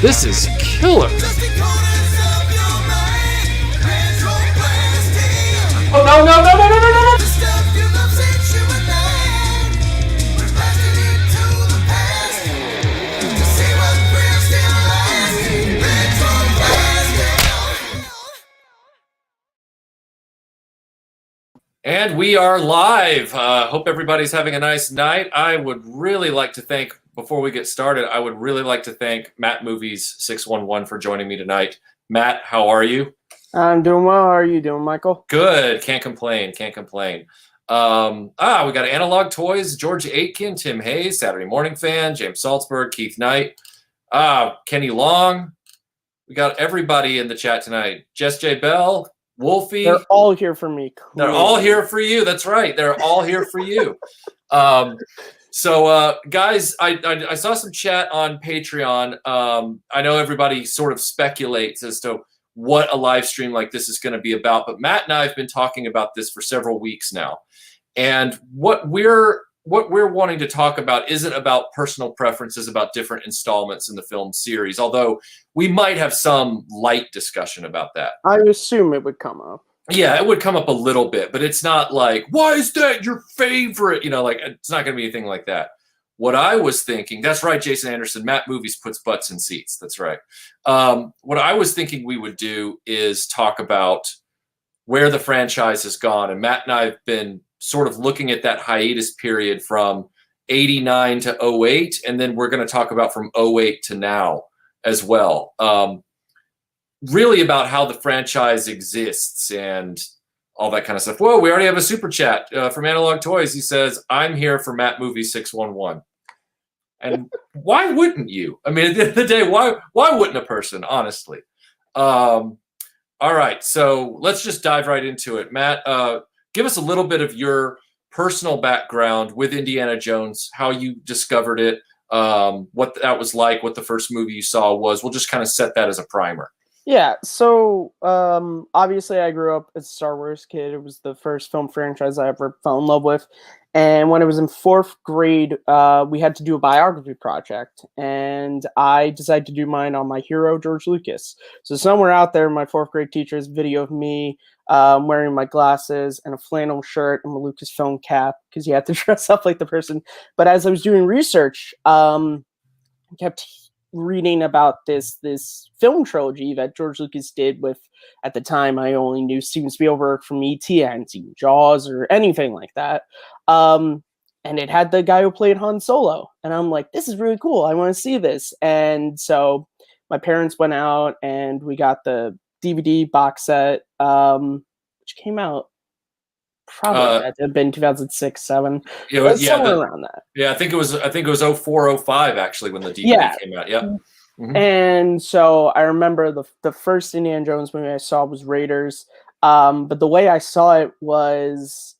This is killer. Oh, no, no, no, no, no, no, no. And we are live. Hope everybody's having a nice night. I would really like to thank, before we get started, I would really like to thank MattMovies611 for joining me tonight. Matt, how are you? I'm doing well. How are you doing, Michael? Good. Can't complain. Can't complain. We got Analog Toys, George Aitken, Tim Hayes, Saturday Morning Fan, James Salzberg, Keith Knight, Kenny Long. We got everybody in the chat tonight. Jess J. Bell, Wolfie. They're all here for me. They're all here for you. That's right. They're all here for you. Guys, I saw some chat on Patreon. I know everybody sort of speculates as to what a live stream like this is going to be about, but Matt and I have been talking about this for several weeks now. And what we're wanting to talk about isn't about personal preferences about different installments in the film series, although we might have some light discussion about that. I assume it would come up. Yeah, it would come up a little bit, but it's not like, why is that your favorite? You know, like, it's not going to be anything like that. What I was thinking, that's right, Jason Anderson, Matt Movies puts butts in seats. That's right. What I was thinking we would do is talk about where the franchise has gone. And Matt and I have been sort of looking at that hiatus period from 89 to 08, and then we're going to talk about from 08 to now as well. Really about how the franchise exists and all that kind of stuff. Whoa, we already have a super chat from Analog Toys. He says, I'm here for MattMovies611. And why wouldn't you? I mean, at the end of the day, why wouldn't a person, honestly? All right, so let's just dive right into it. Matt, give us a little bit of your personal background with Indiana Jones, how you discovered it, what that was like, what the first movie you saw was. We'll just kind of set that as a primer. Yeah, so obviously I grew up as a Star Wars kid. It was the first film franchise I ever fell in love with. And when I was in 4th grade, we had to do a biography project. And I decided to do mine on my hero, George Lucas. So somewhere out there, my 4th grade teacher has a video of me wearing my glasses and a flannel shirt and a Lucasfilm cap because you had to dress up like the person. But as I was doing research, I kept reading about this film trilogy that George Lucas did with, at the time, I only knew Steven Spielberg from E.T. I hadn't seen Jaws or anything like that. And it had the guy who played Han Solo. And I'm like, this is really cool. I want to see this. And so my parents went out and we got the DVD box set, which came out probably had to have been 2006, 7. Somewhere around that. Yeah, I think it was 04, 05 actually when the DVD came out. Yeah. Mm-hmm. And so I remember the first Indiana Jones movie I saw was Raiders. But the way I saw it was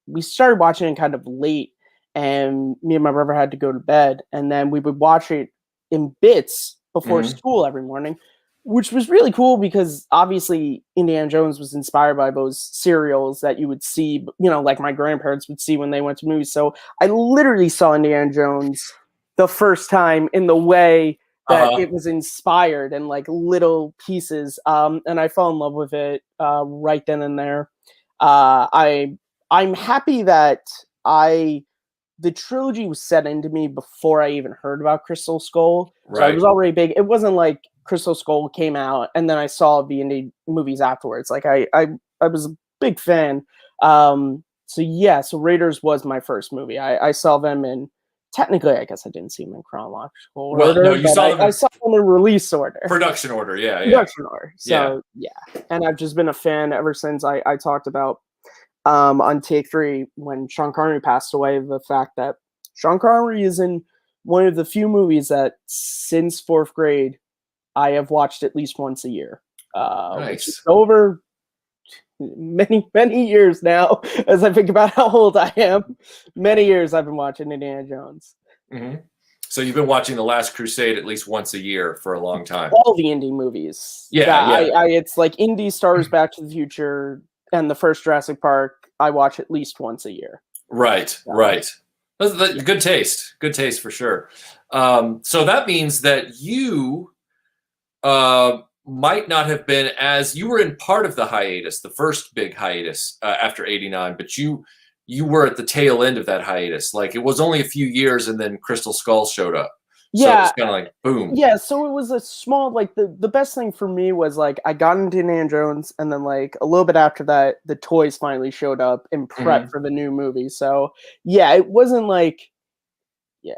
we started watching it kind of late, and me and my brother had to go to bed, and then we would watch it in bits before school every morning, which was really cool because obviously Indiana Jones was inspired by those serials that you would see, you know, like my grandparents would see when they went to movies. So I literally saw Indiana Jones the first time in the way that it was inspired in like little pieces. And I fell in love with it right then and there. I'm happy that the trilogy was set into me before I even heard about Crystal Skull. So I was already big. It wasn't like Crystal Skull came out and then I saw the indie movies afterwards. Like I was a big fan. So Raiders was my first movie. I saw them in, technically, I guess I didn't see them in chronological order. No, you saw them. I saw them in release order. Production order, yeah. Production order. So yeah. And I've just been a fan ever since I talked about on Take 3 when Sean Connery passed away, the fact that Sean Connery is in one of the few movies that since 4th grade I have watched at least once a year. Nice. Which is over many, many years now, as I think about how old I am. Many years I've been watching Indiana Jones. Mm-hmm. So you've been watching The Last Crusade at least once a year for a long time. All the indie movies. Yeah. It's like Indy, Star Wars, Back to the Future, and the first Jurassic Park, I watch at least once a year. Right. That's good taste. Good taste for sure. So that means that you might not have been as you were in part of the hiatus, the first big hiatus after '89, but you were at the tail end of that hiatus. Like it was only a few years, and then Crystal Skull showed up. So it was Yeah, kind of like boom. yeah. So it was a small like the best thing for me was like I got into Indiana Jones, and then like a little bit after that, the toys finally showed up in prep for the new movie. So yeah, it wasn't like. Yeah,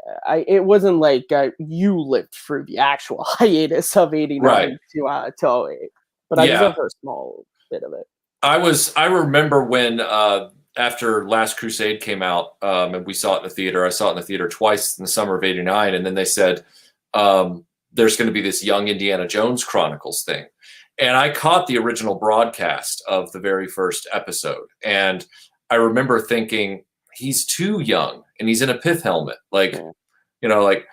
it wasn't like you lived through the actual hiatus of '89 Right. to 08, but I was Yeah. there for a small bit of it. I remember when after Last Crusade came out, and we saw it in the theater. I saw it in the theater twice in the summer of '89, and then they said there's going to be this Young Indiana Jones Chronicles thing, and I caught the original broadcast of the very first episode, and I remember thinking he's too young and he's in a pith helmet, like you know, like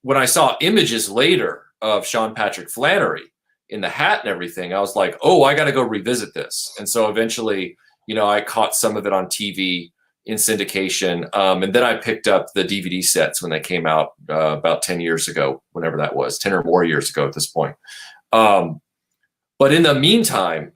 when I saw images later of Sean Patrick Flannery in the hat and everything, I was like, oh, I got to go revisit this. And so eventually, you know, I caught some of it on TV in syndication. And then I picked up the DVD sets when they came out about 10 years ago, whenever that was, 10 or more years ago at this point. But in the meantime,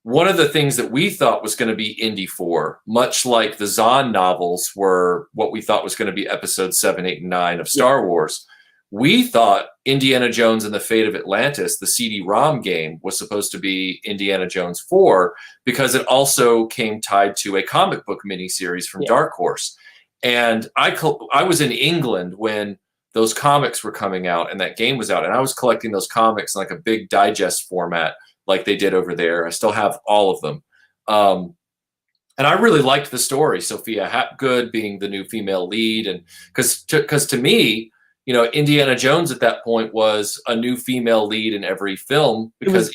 one of the things that we thought was going to be Indy 4, much like the Zahn novels were what we thought was going to be episode 7, 8, and 9 of Star Wars, we thought Indiana Jones and the Fate of Atlantis, the CD-ROM game, was supposed to be Indiana Jones 4 because it also came tied to a comic book miniseries from Dark Horse. And I was in England when those comics were coming out and that game was out, and I was collecting those comics in like a big digest format like they did over there. I still have all of them. And I really liked the story, Sophia Hapgood being the new female lead. And because to me, you know, Indiana Jones at that point was a new female lead in every film because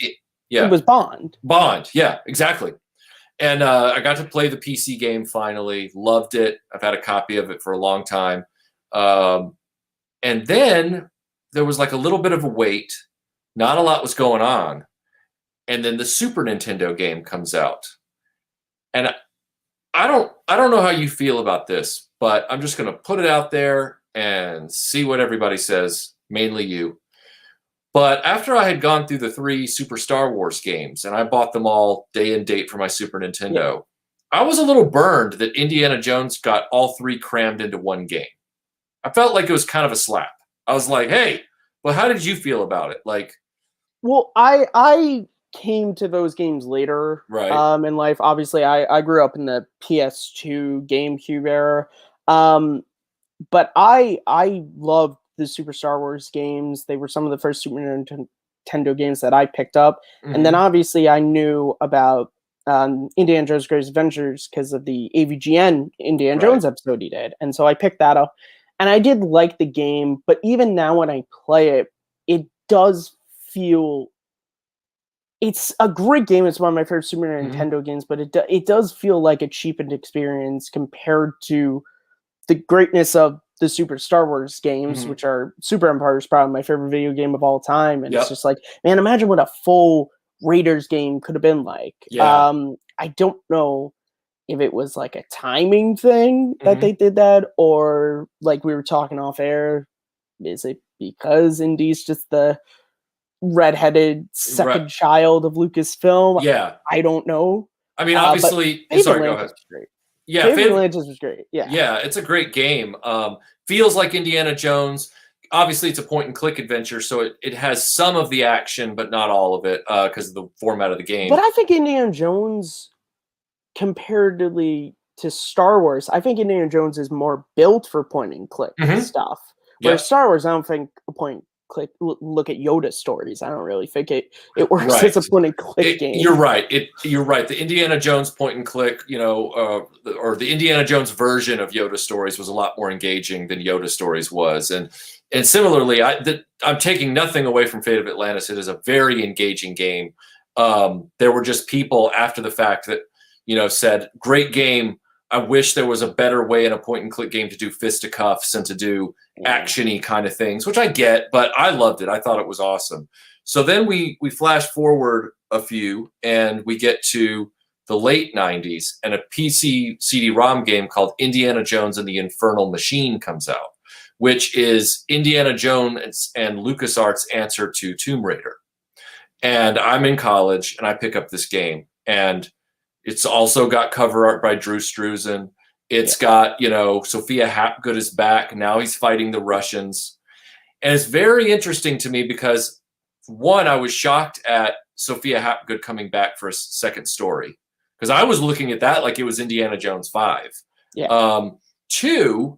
it was Bond. Bond, yeah, exactly. And I got to play the PC game finally, loved it. I've had a copy of it for a long time. And then there was like a little bit of a wait. Not a lot was going on. And then the Super Nintendo game comes out. And I don't know how you feel about this, but I'm just going to put it out there and see what everybody says, mainly you. But after I had gone through the 3 Super Star Wars games, and I bought them all day and date for my Super Nintendo, I was a little burned that Indiana Jones got all 3 crammed into one game. I felt like it was kind of a slap. I was like, hey, well, how did you feel about it? Like, well, I came to those games later in life. Obviously, I grew up in the PS2 GameCube era. But I loved the Super Star Wars games. They were some of the first Super Nintendo games that I picked up. And then obviously I knew about Indiana Jones' Greatest Adventures because of the AVGN Indiana Jones episode he did. And so I picked that up. And I did like the game, but even now when I play it, it does feel... It's a great game. It's one of my favorite Super Nintendo games, but it does feel like a cheapened experience compared to the greatness of the Super Star Wars games, which are... Super Empire is probably my favorite video game of all time. And it's just like, man, imagine what a full Raiders game could have been like. I don't know if it was like a timing thing that they did that, or like we were talking off air, is it because Indy's just the redheaded second child of Lucasfilm? Yeah. I don't know. I mean, obviously... Sorry, go ahead. Great. Yeah, Fate of Atlantis was great. Yeah, it's a great game. Feels like Indiana Jones. Obviously, it's a point-and-click adventure, so it has some of the action, but not all of it because of the format of the game. But I think Indiana Jones, comparatively to Star Wars, I think Indiana Jones is more built for point-and-click stuff. Whereas Star Wars, I don't think a point-and-click... Look at Yoda stories. I don't really think it works as a point-and-click game. You're right. You're right. The Indiana Jones point-and-click, you know, or the Indiana Jones version of Yoda stories was a lot more engaging than Yoda stories was. And similarly, I'm taking nothing away from Fate of Atlantis. It is a very engaging game. There were just people after the fact that, you know, said, great game. I wish there was a better way in a point-and-click game to do fisticuffs and to do action-y kind of things, which I get, but I loved it. I thought it was awesome. So then we flash forward a few, and we get to the late 90s, and a PC CD-ROM game called Indiana Jones and the Infernal Machine comes out, which is Indiana Jones and LucasArts' answer to Tomb Raider. And I'm in college, and I pick up this game, and it's also got cover art by Drew Struzan. It's got, Sophia Hapgood is back. Now he's fighting the Russians. And it's very interesting to me because, one, I was shocked at Sophia Hapgood coming back for a second story, because I was looking at that like it was Indiana Jones 5. Yeah. Two,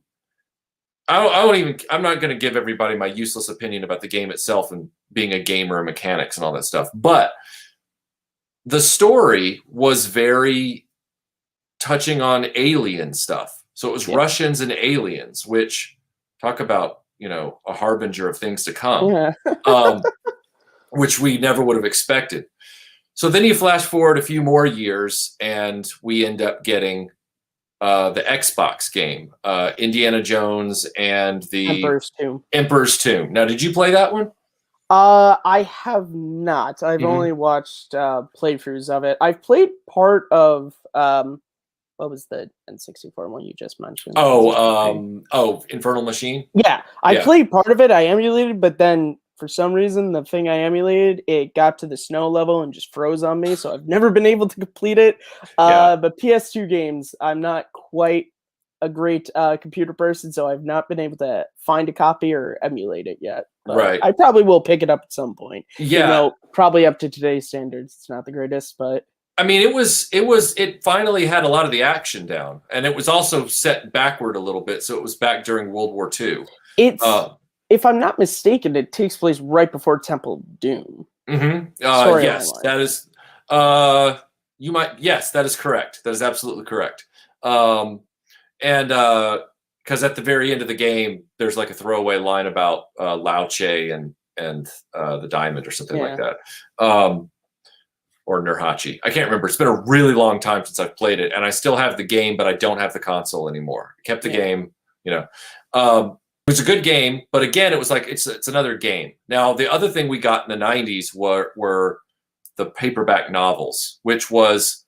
I'm not going to give everybody my useless opinion about the game itself and being a gamer and mechanics and all that stuff. But the story was very touching on alien stuff. So it was Russians and aliens, which talk about, a harbinger of things to come, which we never would have expected. So then you flash forward a few more years and we end up getting the Xbox game, Indiana Jones and the Emperor's Tomb. Now, did you play that one? I have not. I've only watched playthroughs of it. I've played part of what was the N64 one you just mentioned? Infernal Machine? Yeah, I played part of it. I emulated, but then for some reason, the thing I emulated, it got to the snow level and just froze on me, so I've never been able to complete it. But PS2 games, I'm not quite a great computer person, so I've not been able to find a copy or emulate it yet. But right. I probably will pick it up at some point. Yeah. Probably up to today's standards. It's not the greatest, but... I mean, it finally had a lot of the action down, and it was also set backward a little bit, so it was back during World War II. It's... if I'm not mistaken, it takes place right before Temple of Doom. Yes, that is. Yes, that is correct. That is absolutely correct. And because at the very end of the game, there's like a throwaway line about Lao Che and the diamond or something like that, or Nurhachi. I can't remember. It's been a really long time since I've played it, and I still have the game, but I don't have the console anymore. I kept the game, It was a good game, but again, it was like it's another game. Now, the other thing we got in the 90s were the paperback novels, which was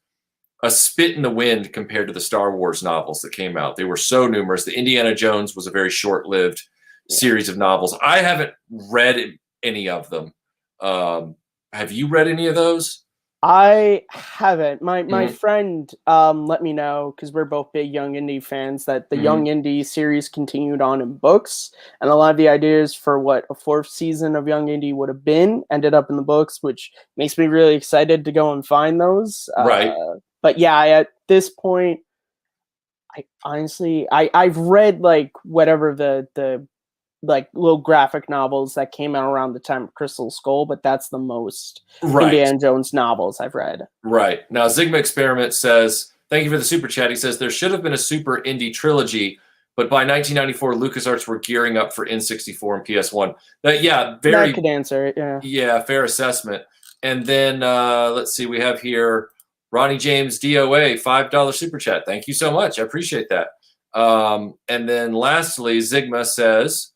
a spit in the wind compared to the Star Wars novels that came out. They were so numerous. The Indiana Jones was a very short-lived series of novels. I haven't read any of them. Have you read any of those? I haven't. My friend let me know, because we're both big Young Indie fans, that the Young Indie series continued on in books, and a lot of the ideas for what a fourth season of Young Indie would have been ended up in the books, which makes me really excited to go and find those. Right. But yeah, at this point, I've read like whatever the like little graphic novels that came out around the time of Crystal Skull, but that's the most Indiana Jones novels I've read. Right. Now, Zigma Experiment says, thank you for the super chat. He says, there should have been a Super Indie trilogy, but by 1994, LucasArts were gearing up for N64 and PS1. That could answer it, Yeah, fair assessment. And then, let's see, we have here Ronnie James DOA, $5 super chat. Thank you so much. I appreciate that. And then lastly, Zigma says,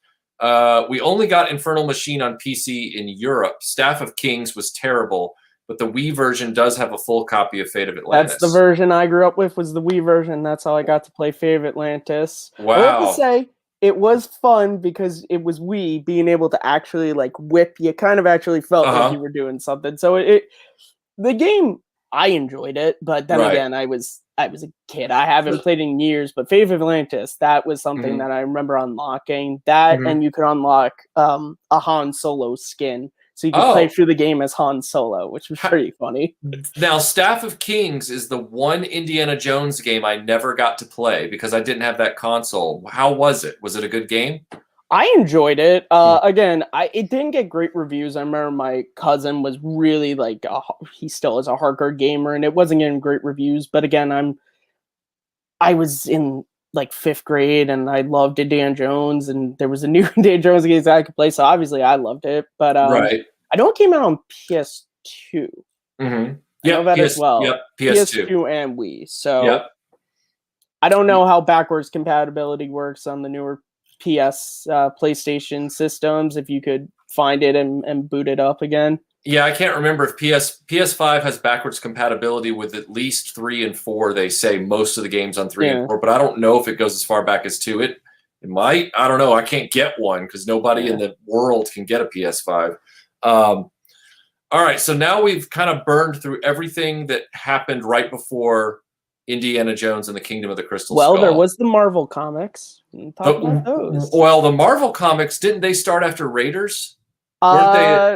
we only got Infernal Machine on PC in Europe. Staff of Kings was terrible, but the Wii version does have a full copy of Fate of Atlantis. That's the version I grew up with, was the Wii version. That's how I got to play Fate of Atlantis. Wow. I have to say, it was fun because it was Wii, being able to actually like whip. You kind of actually felt like you were doing something. So the game, I enjoyed it, but then again, I was a kid. I haven't played in years, but Fate of Atlantis, that was something that I remember unlocking. That and you could unlock a Han Solo skin. So you could play through the game as Han Solo, which was pretty funny. Now, Staff of Kings is the one Indiana Jones game I never got to play because I didn't have that console. How was it? Was it a good game? I enjoyed it. Again, it didn't get great reviews. I remember my cousin was really like, he still is a hardcore gamer, and it wasn't getting great reviews. But again, I was in like 5th grade, and I loved Indiana Jones, and there was a new Indiana Jones game that I could play, so obviously I loved it. But I know it came out on PS2. Mm-hmm. Yeah, as well. Yep, PS2 and Wii. So I don't know how backwards compatibility works on the newer PlayStation systems, if you could find it and boot it up again. Yeah, I can't remember if PS5 has backwards compatibility with at least 3 and 4. They say most of the games on 3 and 4, but I don't know if it goes as far back as 2. It might. I don't know. I can't get one because nobody in the world can get a PS5. All right, so now we've kind of burned through everything that happened right before Indiana Jones and the Kingdom of the Crystal Skull. Well, there was the Marvel comics. Talk about those. Well, the Marvel comics, didn't they start after Raiders?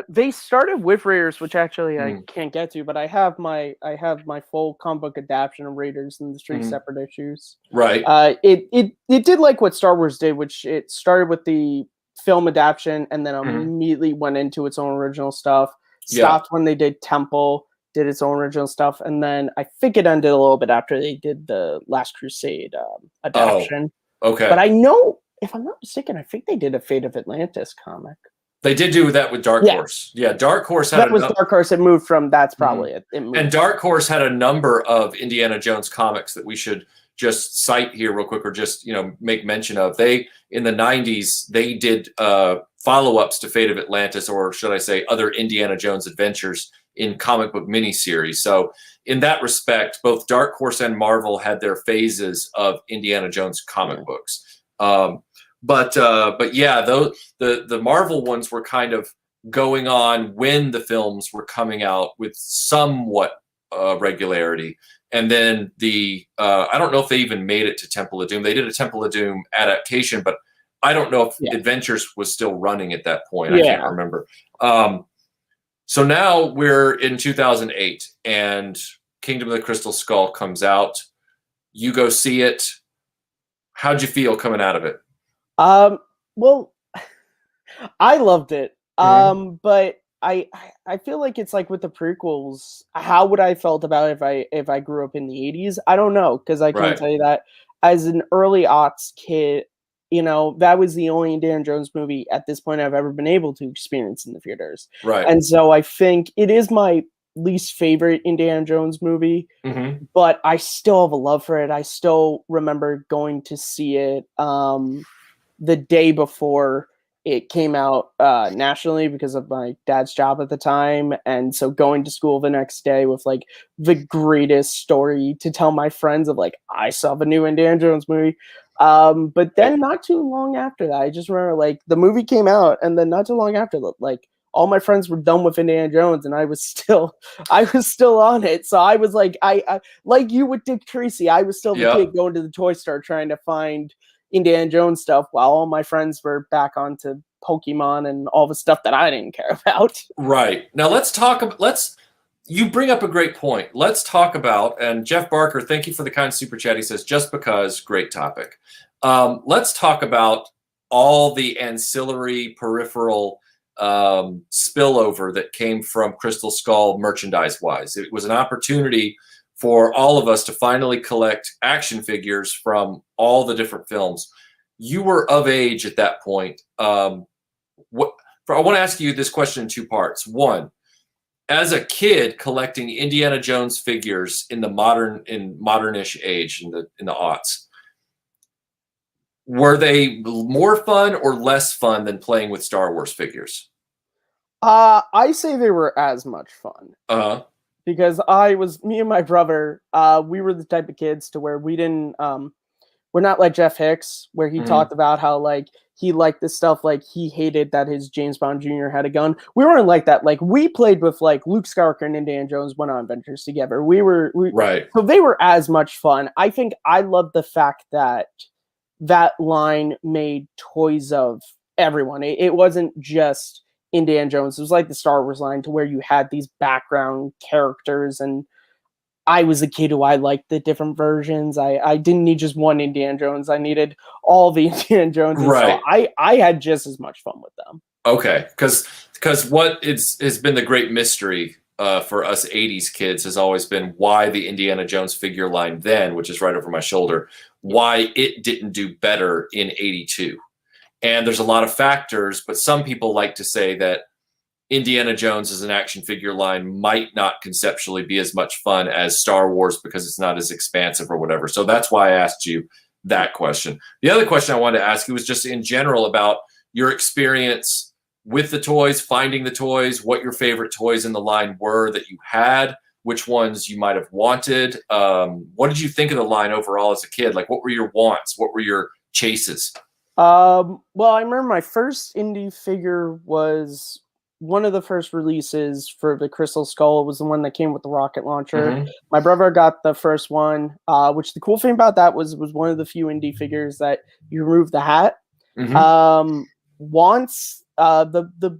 They started with Raiders, which actually I can't get to, but I have my full comic book adaptation of Raiders in the 3 separate issues. Right. It did like what Star Wars did, which it started with the film adaptation and then immediately went into its own original stuff. Stopped when they did Temple, did its own original stuff, and then I think it ended a little bit after they did the Last Crusade adaptation. Oh, okay. But I know, if I'm not mistaken, I think they did a Fate of Atlantis comic. They did do that with Dark Horse. Yeah, Dark Horse had Dark Horse. It moved from. That's probably it. And Dark Horse had a number of Indiana Jones comics that we should just cite here real quick, or just make mention of. They in the '90s they did follow-ups to Fate of Atlantis, or should I say, other Indiana Jones adventures in comic book miniseries. So in that respect, both Dark Horse and Marvel had their phases of Indiana Jones comic books. But yeah, the Marvel ones were kind of going on when the films were coming out with somewhat regularity. And then I don't know if they even made it to Temple of Doom. They did a Temple of Doom adaptation, but I don't know if Adventures was still running at that point. I can't remember. So now we're in 2008 and Kingdom of the Crystal Skull comes out. You go see it. How'd you feel coming out of it? Well, I loved it. But I feel like it's like with the prequels. How would I felt about it if I grew up in the 80s? I don't know, because I can tell you that as an early aughts kid, that was the only Indiana Jones movie at this point I've ever been able to experience in the theaters. Right. And so I think it is my least favorite Indiana Jones movie, but I still have a love for it. I still remember going to see it the day before it came out nationally because of my dad's job at the time. And so going to school the next day with like the greatest story to tell my friends of like, I saw the new Indiana Jones movie. But then not too long after that, I just remember like the movie came out and then not too long after that, like all my friends were done with Indiana Jones and I was still on it. So I was like, I like you with Dick Tracy, I was still the kid going to the toy store trying to find Indiana Jones stuff while all my friends were back onto Pokemon and all the stuff that I didn't care about. Right. Now you bring up a great point. Let's talk about, and Jeff Barker, thank you for the kind super chat. He says, just because, great topic. Let's talk about all the ancillary peripheral spillover that came from Crystal Skull merchandise wise. It was an opportunity for all of us to finally collect action figures from all the different films. You were of age at that point. I want to ask you this question in 2 parts. One, as a kid collecting Indiana Jones figures in the modernish age, in the aughts, were they more fun or less fun than playing with Star Wars figures? I say they were as much fun. Because me and my brother, we were the type of kids to where we didn't, we're not like Jeff Hicks, where he talked about how like he liked this stuff, like he hated that his James Bond Jr. had a gun. We weren't like that. Like we played with like Luke Skywalker and Indiana Jones went on adventures together. Right. So they were as much fun. I think I love the fact that line made toys of everyone. It wasn't just Indiana Jones. It was like the Star Wars line to where you had these background characters, and I was a kid who I liked the different versions. I didn't need just one Indiana Jones. I needed all the Indiana Jones. Right. So I had just as much fun with them. Okay, because what has been the great mystery for us 80s kids has always been why the Indiana Jones figure line then, which is right over my shoulder, why it didn't do better in 82. And there's a lot of factors, but some people like to say that Indiana Jones as an action figure line might not conceptually be as much fun as Star Wars because it's not as expansive or whatever. So that's why I asked you that question. The other question I wanted to ask you was just in general about your experience with the toys, finding the toys, what your favorite toys in the line were that you had, which ones you might have wanted. What did you think of the line overall as a kid? Like, what were your wants? What were your chases? Well, I remember my first indie figure was one of the first releases for the Crystal Skull. It was the one that came with the rocket launcher. Mm-hmm. My brother got the first one, which the cool thing about that was one of the few indie figures that you remove the hat. Mm-hmm. Once the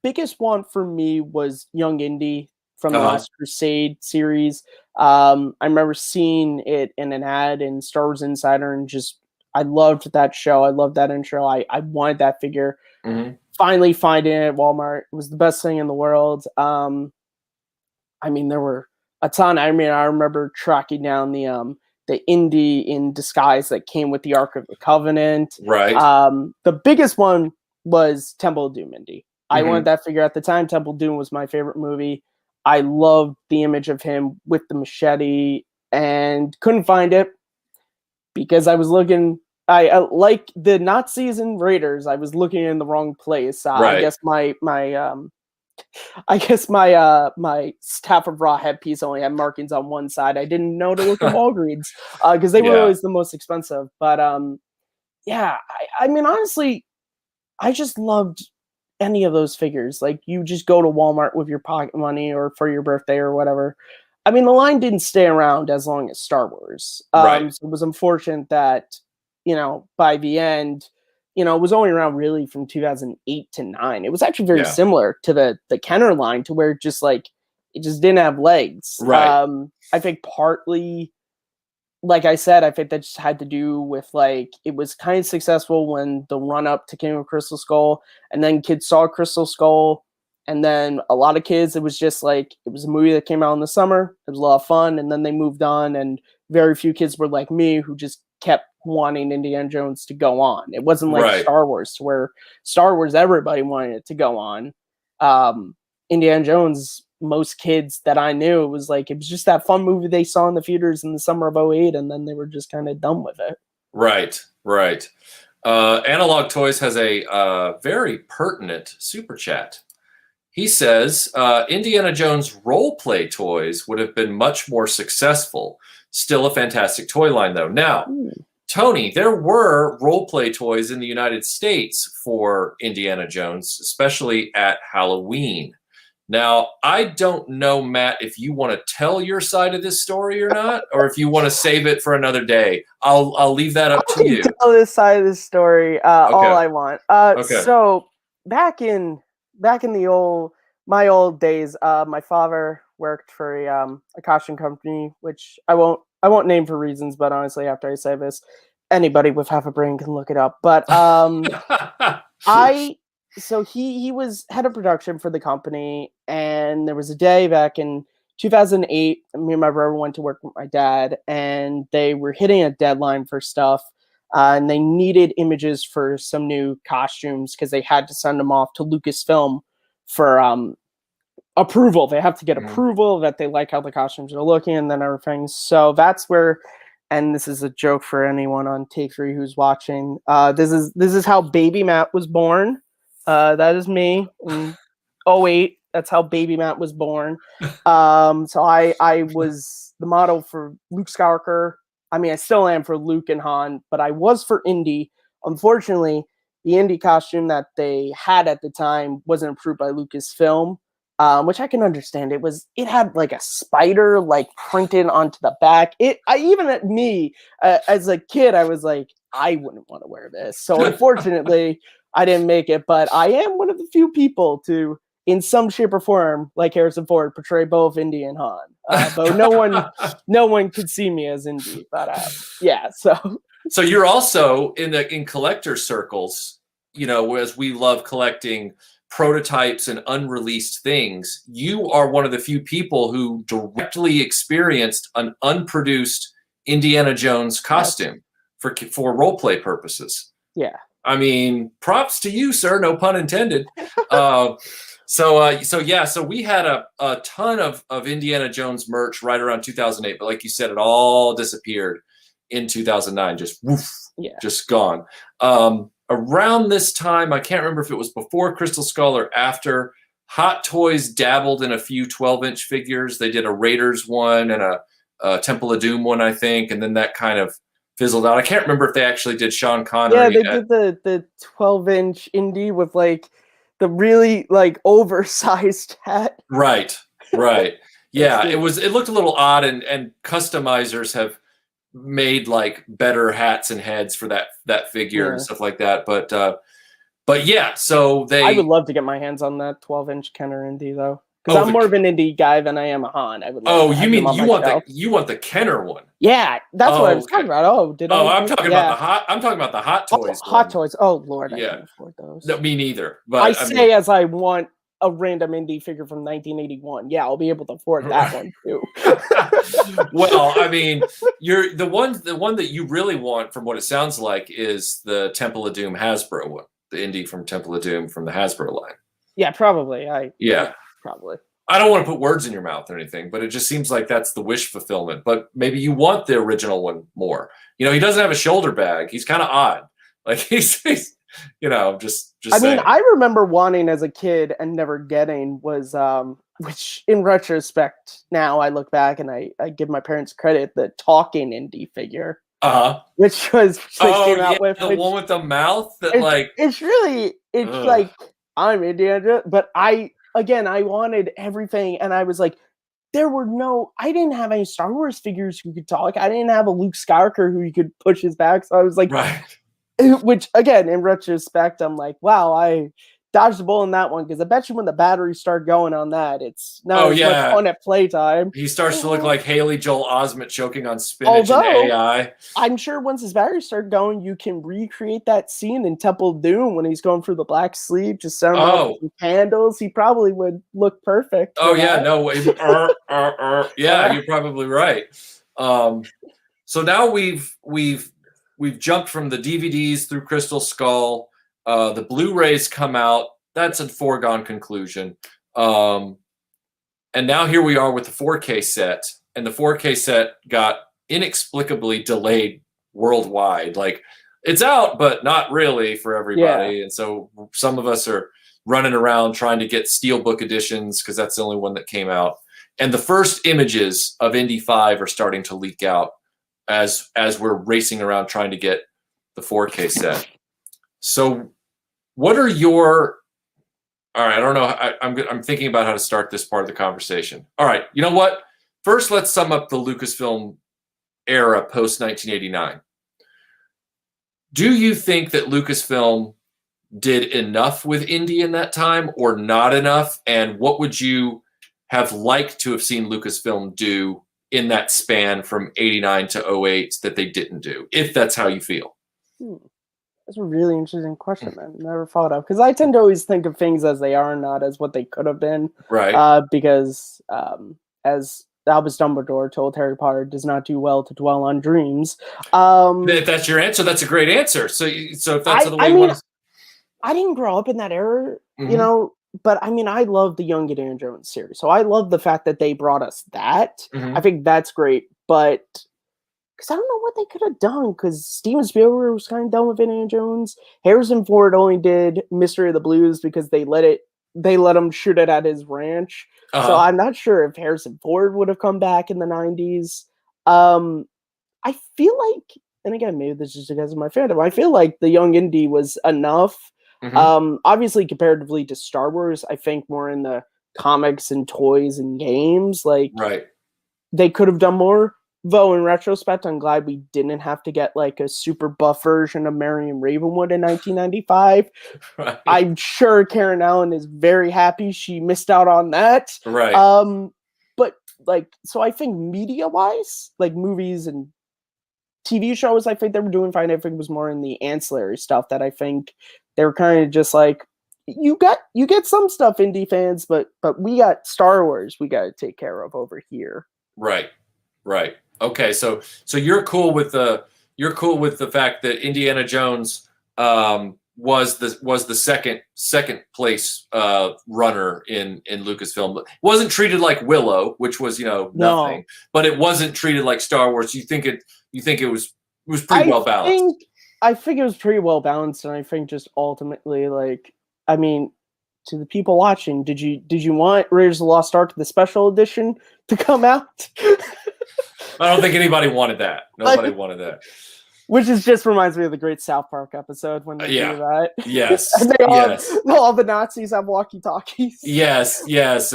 biggest one for me was Young Indy from the Uh-huh. Last Crusade series. I remember seeing it in an ad in Star Wars Insider and just I loved that show. I loved that intro. I wanted that figure. Mm-hmm. Finally finding it at Walmart. It was the best thing in the world. I mean, there were a ton. I mean, I remember tracking down the indie in disguise that came with the Ark of the Covenant. Right. The biggest one was Temple of Doom indie. I wanted Mm-hmm. that figure at the time. Temple of Doom was my favorite movie. I loved the image of him with the machete and couldn't find it because I was looking. I like the Nazis and Raiders. I was looking in the wrong place. I Right. guess my staff of raw headpiece only had markings on one side. I didn't know to look at Walgreens because they were Yeah. always the most expensive. But yeah, I mean, honestly, I just loved any of those figures. Like you just go to Walmart with your pocket money or for your birthday or whatever. I mean, the line didn't stay around as long as Star Wars. Right. So it was unfortunate that, by the end, it was only around really from 2008 to 9. It was actually very Yeah. similar to the Kenner line to where just like it just didn't have legs. Right. I think partly like I said, I think that just had to do with like it was kind of successful when the run up to King of Crystal Skull, and then kids saw Crystal Skull, and then a lot of kids, it was just like it was a movie that came out in the summer. It was a lot of fun, and then they moved on, and very few kids were like me who just kept wanting Indiana Jones to go on. It wasn't like Right. Star Wars, to where Star Wars everybody wanted it to go on. Indiana Jones, most kids that I knew, it was just that fun movie they saw in the theaters in the summer of '08, and then they were just kind of done with it. Right. Right. Analog Toys has a very pertinent super chat. He says Indiana Jones role play toys would have been much more successful. Still a fantastic toy line, though. Now, Ooh. Tony, there were role play toys in the United States for Indiana Jones, especially at Halloween. Now, I don't know, Matt, if you want to tell your side of this story or not, or if you want to save it for another day. I'll leave that up to you. Tell this side of the story all Okay. I want. Okay. So back in the old days, my father worked for a costume company, which I won't name for reasons, but honestly, after I say this, anybody with half a brain can look it up. But I so he was head of production for the company, and there was a day back in 2008. Me and my brother went to work with my dad, and they were hitting a deadline for stuff, and they needed images for some new costumes because they had to send them off to Lucasfilm for approval. They have to get Mhm. approval that they like how the costumes are looking, and then everything. So that's where, and this is a joke for anyone on Take Three who's watching. This is how Baby Matt was born. That is me in '08. That's how Baby Matt was born. So I was the model for Luke Skywalker. I mean, I still am for Luke and Han, but I was for Indy. Unfortunately, the Indy costume that they had at the time wasn't approved by Lucasfilm, which I can understand. It had like a spider like printed onto the back. Even at me as a kid, I was like, I wouldn't want to wear this. So unfortunately, I didn't make it. But I am one of the few people to, in some shape or form, like Harrison Ford, portray both Indy and Han. But no one could see me as Indy. But yeah, so. So you're also in collector circles, as we love collecting prototypes and unreleased things. You are one of the few people who directly experienced an unproduced Indiana Jones costume for role play purposes. Yeah. I mean, props to you, sir. No pun intended. So we had a ton of Indiana Jones merch right around 2008, but like you said, it all disappeared in 2009. Just woof, just gone. Around this time, I can't remember if it was before Crystal Skull or after. Hot Toys dabbled in a few 12-inch figures. They did a Raiders one and a Temple of Doom one, I think, and then that kind of fizzled out. I can't remember if they actually did Sean Connery. Yeah, they did the 12-inch indie with like the really like oversized hat. Right. Yeah, it looked a little odd, and customizers have made like better hats and heads for that figure and stuff like that. But yeah, so I would love to get my hands on that 12-inch Kenner indie though. Because I'm more of an indie guy than I am a Han. I would. Oh, you mean you want the Kenner one? Yeah, that's what I was talking about. Oh, I'm talking about the Hot Toys. Hot Toys. Oh Lord, I can't afford those. No, me neither. But I say as I want a random indie figure from 1981. Yeah, I'll be able to afford that one too. Well, I mean, the one that you really want, from what it sounds like, is the Temple of Doom Hasbro one, the indie from Temple of Doom from the Hasbro line. Yeah, probably. Probably. I don't want to put words in your mouth or anything, but it just seems like that's the wish fulfillment. But maybe you want the original one more. You know, he doesn't have a shoulder bag. He's kind of odd. Like he's you know, just I mean, I remember wanting as a kid and never getting was which in retrospect now I look back and I give my parents credit, the talking indie figure. Which was they came out with the one with the mouth that it's like I'm Indiana, but I wanted everything, and I was like, I didn't have any Star Wars figures who could talk. I didn't have a Luke Skywalker who you could push his back. So I was like, which again, in retrospect, I'm like, wow, I dodged the bullet in that one, because I bet you when the batteries start going on that, it's not as much fun at playtime. He starts to look like Haley Joel Osment choking on spinach and AI. I'm sure once his batteries start going, you can recreate that scene in Temple of Doom when he's going through the black sleep, just surrounded with candles. He probably would look perfect. Oh yeah, no way. Yeah, you're probably right. So now we've jumped from the DVDs through Crystal Skull. The Blu-rays come out. That's a foregone conclusion. And now here we are with the 4K set. And the 4K set got inexplicably delayed worldwide. Like, it's out, but not really for everybody. And so some of us are running around trying to get Steelbook editions, because that's the only one that came out. And the first images of Indy 5 are starting to leak out as we're racing around trying to get the 4K set. So what are your, all right, I don't know. I'm thinking about how to start this part of the conversation. All right, you know what? First, let's sum up the Lucasfilm era post-1989. Do you think that Lucasfilm did enough with Indy in that time, or not enough? And what would you have liked to have seen Lucasfilm do in that span from 89 to 08 that they didn't do, if that's how you feel? That's a really interesting question, man. Never thought of, because I tend to always think of things as they are, not as what they could have been. Right. Because as Albus Dumbledore told Harry Potter, does not do well to dwell on dreams. If that's your answer, that's a great answer. So if that's the way you want to... I didn't grow up in that era, you know, but I mean, I love the Young Indiana Jones series. So I love the fact that they brought us that. I think that's great, but because I don't know what they could have done, because Steven Spielberg was kind of done with Indiana Jones. Harrison Ford only did Mystery of the Blues because they let him shoot it at his ranch. So I'm not sure if Harrison Ford would have come back in the 90s. I feel like, and again, maybe this is because of my fandom, I feel like the Young Indy was enough. Obviously, comparatively to Star Wars, I think more in the comics and toys and games. Like, they could have done more. Though in retrospect, I'm glad we didn't have to get like a super buff version of Marion Ravenwood in 1995. I'm sure Karen Allen is very happy she missed out on that. But like, so I think media-wise, like movies and TV shows, I think they were doing fine. I think it was more in the ancillary stuff that I think they were kind of just like, you get some stuff, indie fans, but we got Star Wars we got to take care of over here. Right. Okay, so you're cool with the fact that Indiana Jones was the second place runner in Lucasfilm. It wasn't treated like Willow, which was nothing, but it wasn't treated like Star Wars. You think it was pretty well balanced? I think it was pretty well balanced, and I think just ultimately, like, I mean, to the people watching, did you want Raiders of the Lost Ark, the special edition, to come out? I don't think anybody wanted that. Nobody wanted that. Which is just reminds me of the great South Park episode when they do that. Yes. And they yes. all the Nazis have walkie-talkies. Yes.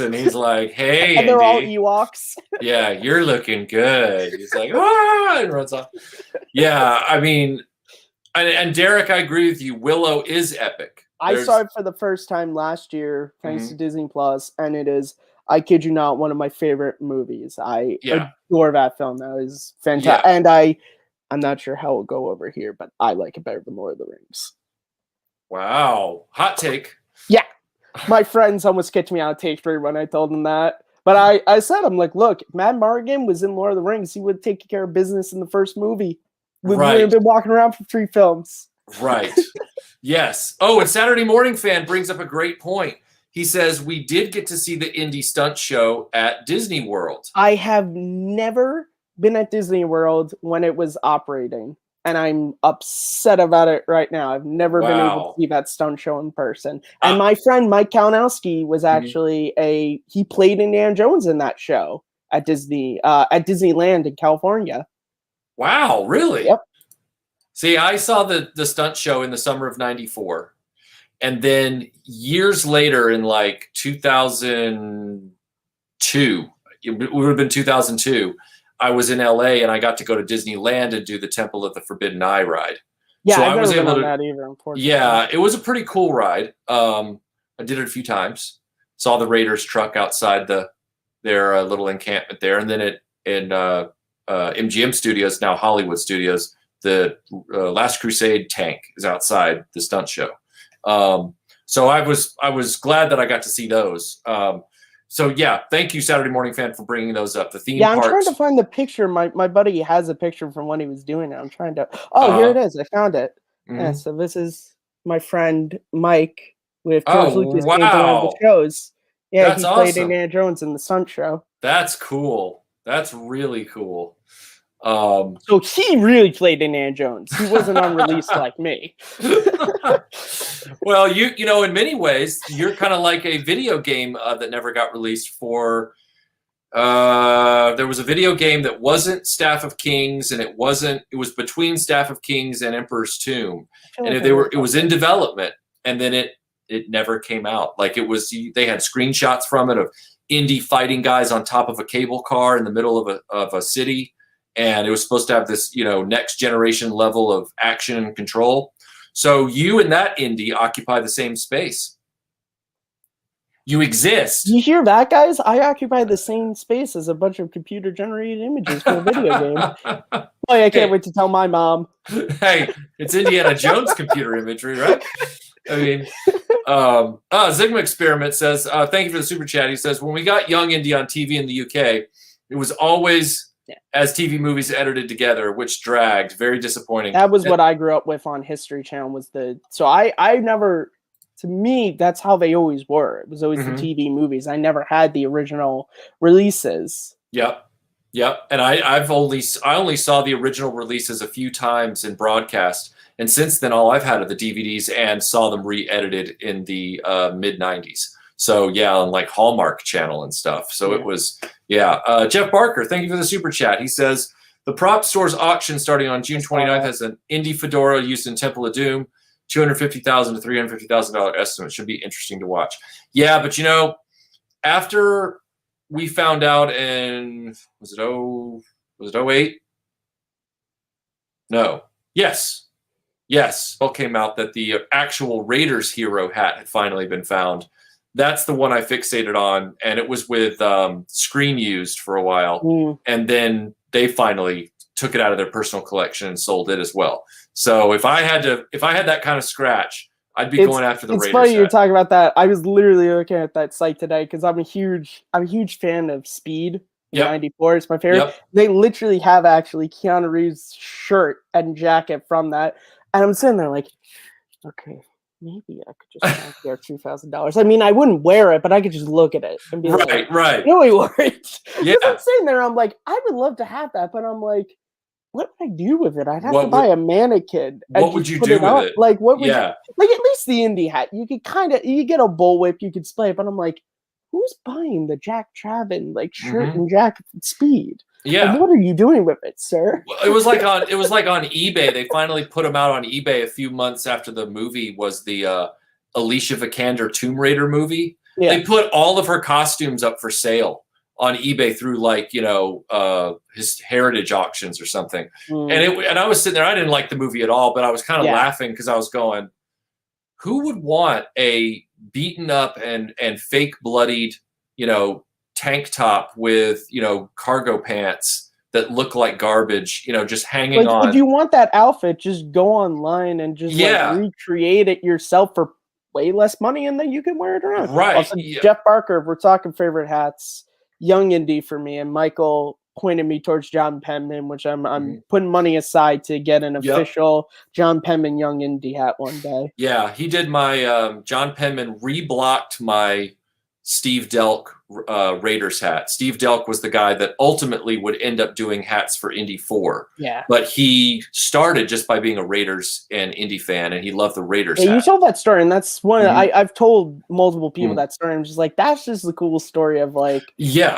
And he's like, hey, and they're all Andy. Ewoks. Yeah, you're looking good. He's like, ah, and runs off. Yeah, I mean, and Derek, I agree with you. Willow is epic. I saw it for the first time last year, thanks to Disney Plus, and it is, I kid you not, one of my favorite movies. I adore that film. That is fantastic. And I'm not sure how it'll go over here, but I like it better than Lord of the Rings. Wow. Hot take. Yeah. My friends almost kicked me out of Take 3 when I told them that. But I said, I'm like, look, if Matt Morgan was in Lord of the Rings, he would take care of business in the first movie. We would have been walking around for 3 films. Right. Yes. Oh, and Saturday Morning Fan brings up a great point. He says, we did get to see the indie stunt show at Disney World. I have never been at Disney World when it was operating, and I'm upset about it right now. I've never been able to see that stunt show in person. And my friend Mike Kalinowski was actually he played Indiana Jones in that show at Disneyland in California. Wow, really? Yep. See, I saw the stunt show in the summer of '94. And then years later in like 2002, it would have been 2002, I was in LA and I got to go to Disneyland and do the Temple of the Forbidden Eye ride. Yeah, so I was able to that either, unfortunately. Yeah, it was a pretty cool ride. I did it a few times. Saw the Raiders truck outside their little encampment there. And then in MGM Studios, now Hollywood Studios, the Last Crusade tank is outside the stunt show. So I was glad that I got to see those. So yeah, thank you, Saturday Morning Fan, for bringing those up. The theme parks. I'm trying to find the picture. My buddy has a picture from when he was doing it. I'm trying to. Oh, here it is. I found it. Yeah. So this is my friend Mike with George Lucas came to one of the shows. Yeah, that's he played awesome. Indiana Jones in the stunt show. That's cool. That's really cool. So he really played Indiana Jones. He wasn't unreleased like me. Well, you know, in many ways, you're kind of like a video game that never got released for. There was a video game that wasn't Staff of Kings, and it was between Staff of Kings and Emperor's Tomb, and it was in development, and then it never came out. Like they had screenshots from it of indie fighting guys on top of a cable car in the middle of a city. And it was supposed to have this, next generation level of action and control. So you and that indie occupy the same space. You exist. You hear that, guys? I occupy the same space as a bunch of computer-generated images for a video game. Boy, I can't wait to tell my mom. Hey, it's Indiana Jones computer imagery, right? I mean, Zigma Experiment says, thank you for the super chat. He says, when we got Young Indie on TV in the UK, it was always as TV movies edited together, which dragged. Very disappointing. That was what I grew up with on History Channel. To me, that's how they always were. It was always the TV movies. I never had the original releases. Yep. And I only saw the original releases a few times in broadcast, and since then, all I've had are the DVDs and saw them re-edited in the mid '90s. So yeah, on like Hallmark Channel and stuff. So it was, Jeff Barker, thank you for the super chat. He says, the prop store's auction starting on June 29th has an indie fedora used in Temple of Doom, $250,000 to $350,000 estimate. Should be interesting to watch. Yeah, but after we found out in, was it 08? No. Yes. All came out that the actual Raiders hero hat had finally been found. That's the one I fixated on, and it was with Screen Used for a while, and then they finally took it out of their personal collection and sold it as well. So if I had that kind of scratch, I'd be going after the Raiders. It's funny you're talking about that. I was literally looking at that site today because I'm a huge fan of Speed. 94 is my favorite. Yep. They literally have actually Keanu Reeves' shirt and jacket from that, and I'm sitting there like, okay. Maybe I could just get $2,000. I mean, I wouldn't wear it, but I could just look at it and be right. Really worried. Yeah. I'm sitting there, I'm like, I would love to have that, but I'm like, what would I do with it? I'd have to buy a mannequin. What would you do with it? Like, what would you, like at least the indie hat? You could you get a bullwhip, you could display it, but I'm like, who's buying the Jack Traven shirt and jacket Speed? Yeah. What are you doing with it, sir? It was like on eBay. They finally put them out on eBay a few months after the movie was the Alicia Vikander Tomb Raider movie. Yeah. They put all of her costumes up for sale on eBay through like, his heritage auctions or something. And I was sitting there, I didn't like the movie at all, but I was kind of laughing because I was going, who would want a beaten up and fake bloodied, tank top with, cargo pants that look like garbage, just hanging on. If you want that outfit, just go online and just recreate it yourself for way less money, and then you can wear it around. Right. Also, Jeff Barker, if we're talking favorite hats, young indie for me, and Michael pointed me towards John Penman, which I'm putting money aside to get an official John Penman young indie hat one day. Yeah, he did my John Penman reblocked my Steve Delk Raiders hat. Steve Delk was the guy that ultimately would end up doing hats for Indy 4. Yeah. But he started just by being a Raiders and Indy fan, and he loved the Raiders hat. You told that story, and that's one I've told multiple people that story. I'm just like, that's just the cool story of like,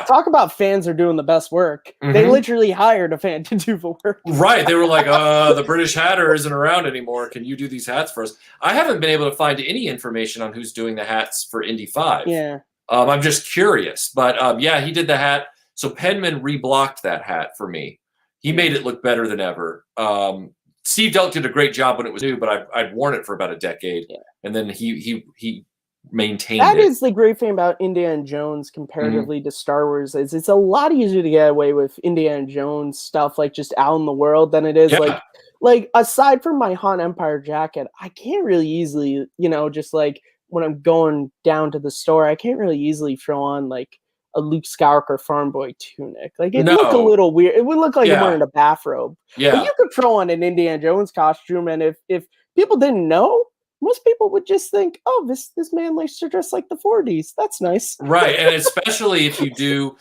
talk about fans are doing the best work. They literally hired a fan to do the work. Right. They were like, the British Hatter isn't around anymore. Can you do these hats for us? I haven't been able to find any information on who's doing the hats for Indy 5. Yeah. I'm just curious, but he did the hat. So Penman reblocked that hat for me. He made it look better than ever. Steve Delk did a great job when it was new, but I'd worn it for about a decade, and then he maintained it. That is the great thing about Indiana Jones comparatively to Star Wars is it's a lot easier to get away with Indiana Jones stuff like just out in the world than it is like aside from my Han Empire jacket, I can't really easily just like. When I'm going down to the store, I can't really easily throw on like a Luke Skywalker farm boy tunic. Like it look a little weird. It would look like I'm wearing a bathrobe. Yeah. But you could throw on an Indiana Jones costume, and if people didn't know, most people would just think, "Oh, this man likes to dress like the 40s. That's nice." Right, and especially if you do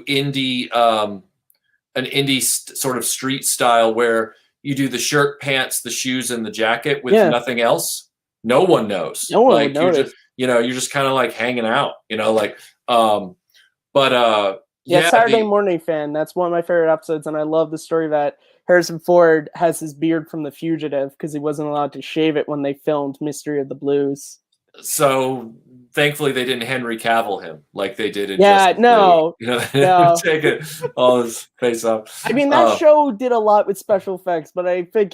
indie, an indie sort of street style where you do the shirt, pants, the shoes, and the jacket with nothing else. No one knows. No one like would notice. You're just kind of like hanging out, Saturday Morning Fan. That's one of my favorite episodes, and I love the story that Harrison Ford has his beard from The Fugitive because he wasn't allowed to shave it when they filmed Mystery of the Blues. So thankfully they didn't Henry Cavill him like they did in no. Take it all his face off. I mean that show did a lot with special effects, but I think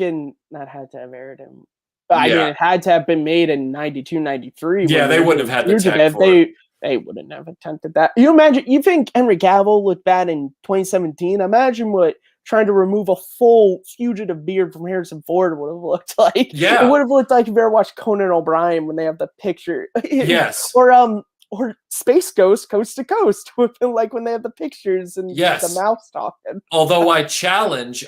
that had to have aired him. I mean, it had to have been made in 92, 93. Yeah, they wouldn't have had the tech for it. They wouldn't have attempted that. You think Henry Cavill looked bad in 2017? Imagine what trying to remove a full fugitive beard from Harrison Ford would have looked like. Yeah. It would have looked like if you ever watched Conan O'Brien when they have the picture. Yes. Or Space Ghost Coast to Coast, like when they have the pictures and the mouse talking. Although I challenge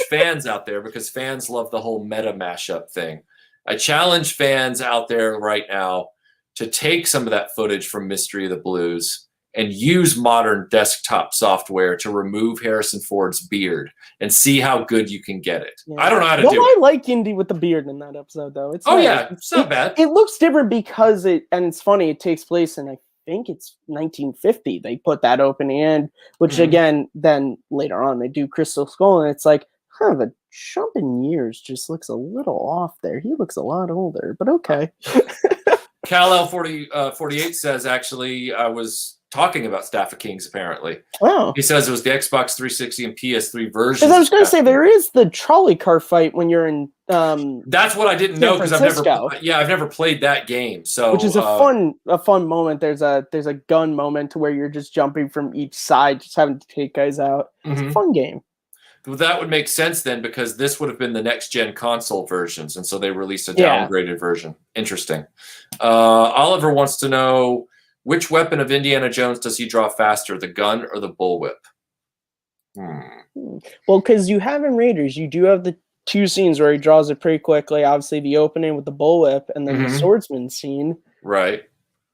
fans out there because fans love the whole meta mashup thing. I challenge fans out there right now to take some of that footage from Mystery of the Blues and use modern desktop software to remove Harrison Ford's beard and see how good you can get it. Yeah. I don't know how to do it. I like Indy with the beard in that episode, though. It's not bad. It looks different because it's funny, it takes place in, I think it's 1950. They put that opening in, which again, then later on they do Crystal Skull, and it's like, the jump in years just looks a little off there. He looks a lot older, but okay. Cal L48 says, actually, I was talking about Staff of Kings, apparently. Wow. He says it was the Xbox 360 and PS3 version. I was going to say, there is the trolley car fight when you're in that's what I didn't know because I've never played that game. So which is a fun moment. There's a gun moment to where you're just jumping from each side, just having to take guys out. It's a fun game. Well, that would make sense then because this would have been the next gen console versions, and so they released a downgraded version. Interesting. Oliver wants to know, which weapon of Indiana Jones does he draw faster, the gun or the bullwhip? Well, because you have in Raiders, you do have the two scenes where he draws it pretty quickly. Obviously, the opening with the bullwhip and then the swordsman scene. Right.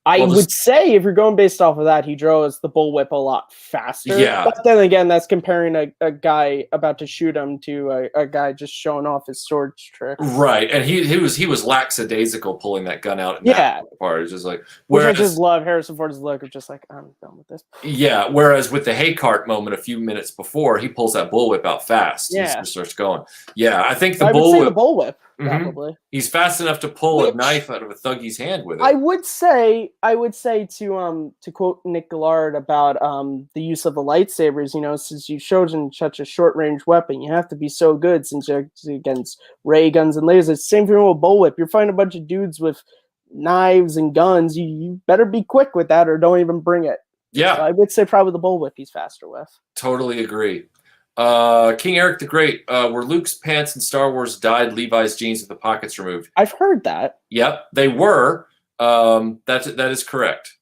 I Well, would say if you're going based off of that, he draws the bullwhip a lot faster. Yeah. But then again, that's comparing a guy about to shoot him to a guy just showing off his sword tricks. Right, and he was lackadaisical pulling that gun out in Yeah. that part. It's just like, Which I whereas just love Harrison Ford's look of just like, I'm done with this. yeah, whereas with the hay cart moment a few minutes before, he pulls that bullwhip out fast. Yeah. He just starts going. Yeah, I think the I would say the bullwhip. bullwhip, probably. He's fast enough to pull a Which- knife out of a thuggy's hand with it. I would say to quote Nick Gillard about the use of the lightsabers, you know, since you showed in such a short range weapon, you have to be so good since you're against ray guns and lasers. Same thing with bullwhip. You're fighting a bunch of dudes with knives and guns. You better be quick with that or don't even bring it. Yeah, So I would say probably the bullwhip he's faster with. totally agree. King Eric the Great, were Luke's pants in Star Wars dyed Levi's jeans with the pockets removed? I've heard that. Yep, they were. That is correct.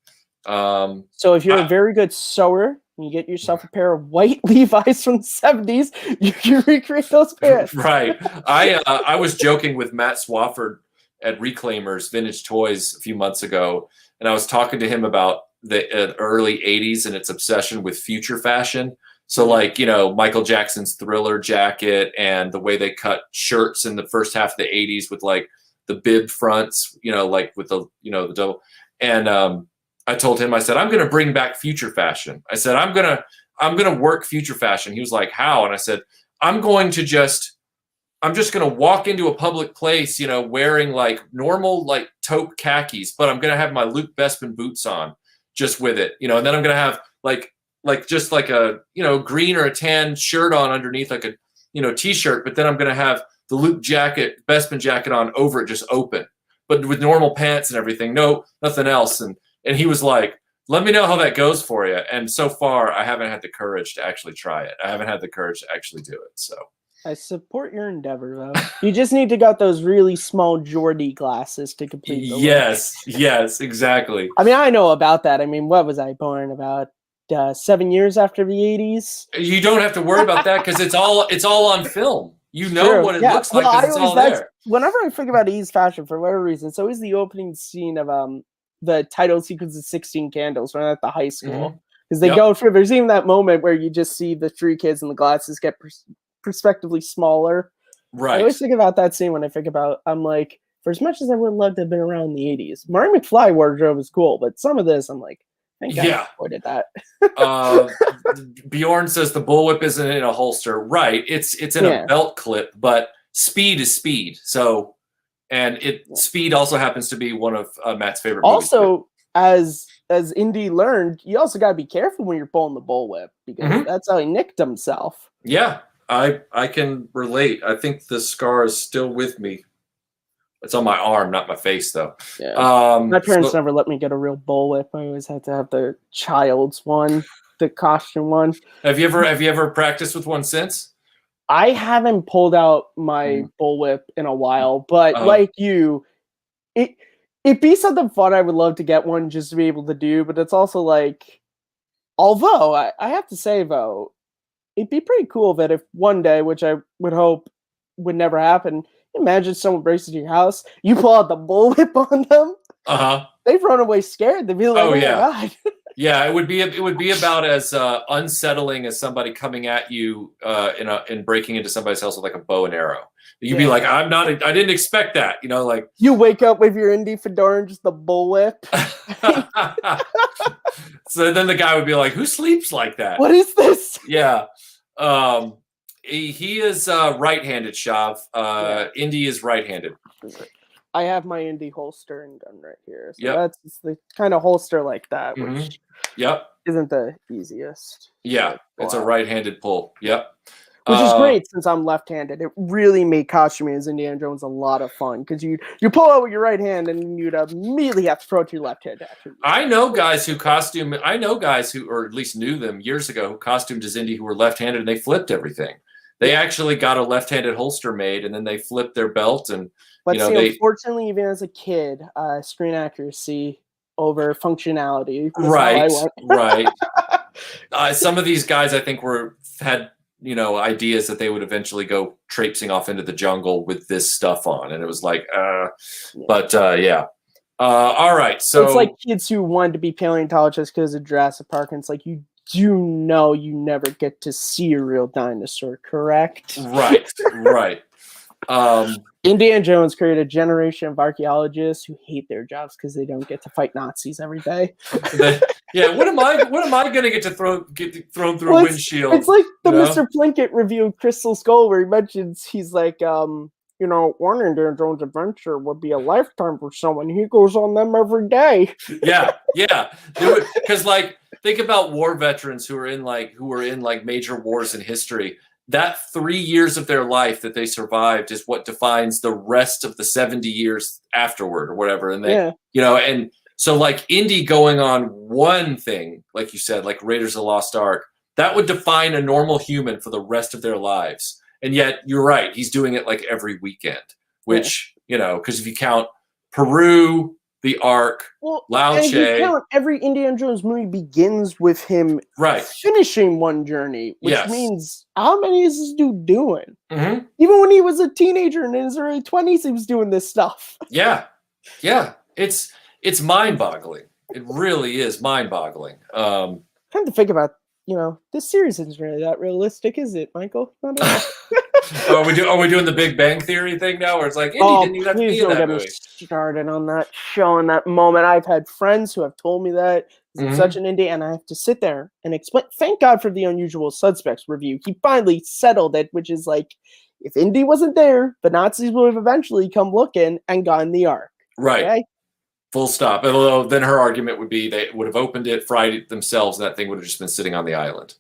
So if you're a very good sewer, and you get yourself a pair of white Levi's from the 70s, you can recreate those pants. Right. I was joking with Matt Swafford at Reclaimers Vintage Toys a few months ago, and I was talking to him about the early 80s and its obsession with future fashion. So like, you know, Michael Jackson's Thriller jacket and the way they cut shirts in the first half of the 80s with like the bib fronts, you know, like with the, you know, the double. And I told him, I said, I'm going to bring back future fashion. I said, I'm going to work future fashion. He was like, how? And I said, I'm just going to walk into a public place, you know, wearing like normal, like taupe khakis, but I'm going to have my Luke Bespin boots on just with it, you know, and then I'm going to have like just like a, you know, green or a tan shirt on underneath like a, you know, t-shirt, but then I'm going to have the Luke jacket, Bespin jacket on over it, just open, but with normal pants and everything. No, nothing else. And he was like, let me know how that goes for you. And so far I haven't had the courage to actually try it. I haven't had the courage to actually do it. So I support your endeavor, though. You just need to got those really small Geordie glasses to complete the look. Yes, exactly. I mean, I know about that. I mean, what was I born about 7 years after the 80s? You don't have to worry about that because it's all on film. You know True. what it looks like Well, because it's all there. Whenever I think about 80s fashion, for whatever reason, it's always the opening scene of the title sequence of 16 Candles when at the high school. Because they go through, there's even that moment where you just see the three kids and the glasses get prospectively smaller. Right. I always think about that scene when I think about, I'm like, for as much as I would love to have been around in the 80s, Marty McFly wardrobe was cool, but some of this, I'm like, I think I avoided that. Bjorn says the bullwhip isn't in a holster. Right. It's in a belt clip, but speed is speed. So, and speed also happens to be one of Matt's favorite movies. Also, as Indy learned, you also got to be careful when you're pulling the bullwhip because that's how he nicked himself. Yeah, I can relate. I think the scar is still with me. It's on my arm, not my face, though. Yeah. My parents never let me get a real bullwhip. I always had to have the child's one, the costume one. Have you ever practiced with one since? I haven't pulled out my bullwhip in a while, but like you, it'd be something fun. I would love to get one just to be able to do, but it's also like, although I have to say though, it'd be pretty cool that if one day, which I would hope would never happen, imagine someone breaks into your house, you pull out the bullwhip on them. They've run away scared. They'd be like, "Oh yeah, my God." Yeah, it would be about as unsettling as somebody coming at you in breaking into somebody's house with like a bow and arrow. You'd be like, I didn't expect that. You know, like you wake up with your Indy fedora and just the bullwhip. So then the guy would be like, who sleeps like that? What is this? Yeah. He is right-handed, Shav. Indy is right-handed. I have my Indy holster and gun right here. So that's the kind of holster like that, which isn't the easiest. Yeah, it's a right-handed pull. Yep. Which is great since I'm left-handed. It really made costuming as Indiana Jones a lot of fun because you pull out with your right hand and you'd immediately have to throw it to your left hand. I know guys who or at least knew them years ago who costumed as Indy who were left-handed and they flipped everything. They actually got a left-handed holster made and then they flipped their belt and unfortunately, even as a kid, screen accuracy over functionality. Right. Some of these guys I think had ideas that they would eventually go traipsing off into the jungle with this stuff on. And it was like, All right, so it's like kids who wanted to be paleontologists because of Jurassic Park, and it's like you do know you never get to see a real dinosaur, correct? right. Indiana Jones created a generation of archaeologists who hate their jobs because they don't get to fight Nazis every day. Yeah, what am I going to get thrown through a windshield? It's like the Mr. Plinkett review of Crystal Skull, where he mentions he's like, one Indiana Jones adventure would be a lifetime for someone. He goes on them every day. Yeah, because like think about war veterans who are in major wars in history. That 3 years of their life that they survived is what defines the rest of the 70 years afterward or whatever. And they, and so like Indy going on one thing, like you said, like Raiders of the Lost Ark, that would define a normal human for the rest of their lives. And yet you're right. He's doing it like every weekend, which, because if you count Peru, the Ark, Lao Che. Every Indiana Jones movie begins with him finishing one journey, which means how many is this dude doing? Mm-hmm. Even when he was a teenager and in his early 20s, he was doing this stuff. Yeah. It's mind-boggling. It really is mind-boggling. Time to think about, this series isn't really that realistic, is it, Michael? Not at all. Are we doing the Big Bang Theory thing now, where it's like, Indy didn't even have to be in that movie? Me started on that show in that moment. I've had friends who have told me that it's such an Indy, and I have to sit there and explain. Thank God for the Unusual Suspects review. He finally settled it, which is like, if Indy wasn't there, the Nazis would have eventually come looking and gotten the Ark. Right. Okay? Full stop. Although then her argument would be they would have opened it, fried it themselves, and that thing would have just been sitting on the island.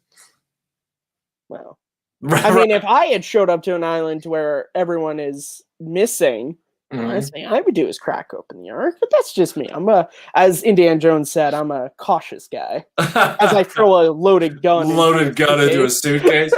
Well. I mean, if I had showed up to an island where everyone is missing, honestly, I would do is crack open the Ark. But that's just me. As Indiana Jones said, I'm a cautious guy. As I throw a loaded gun into a suitcase.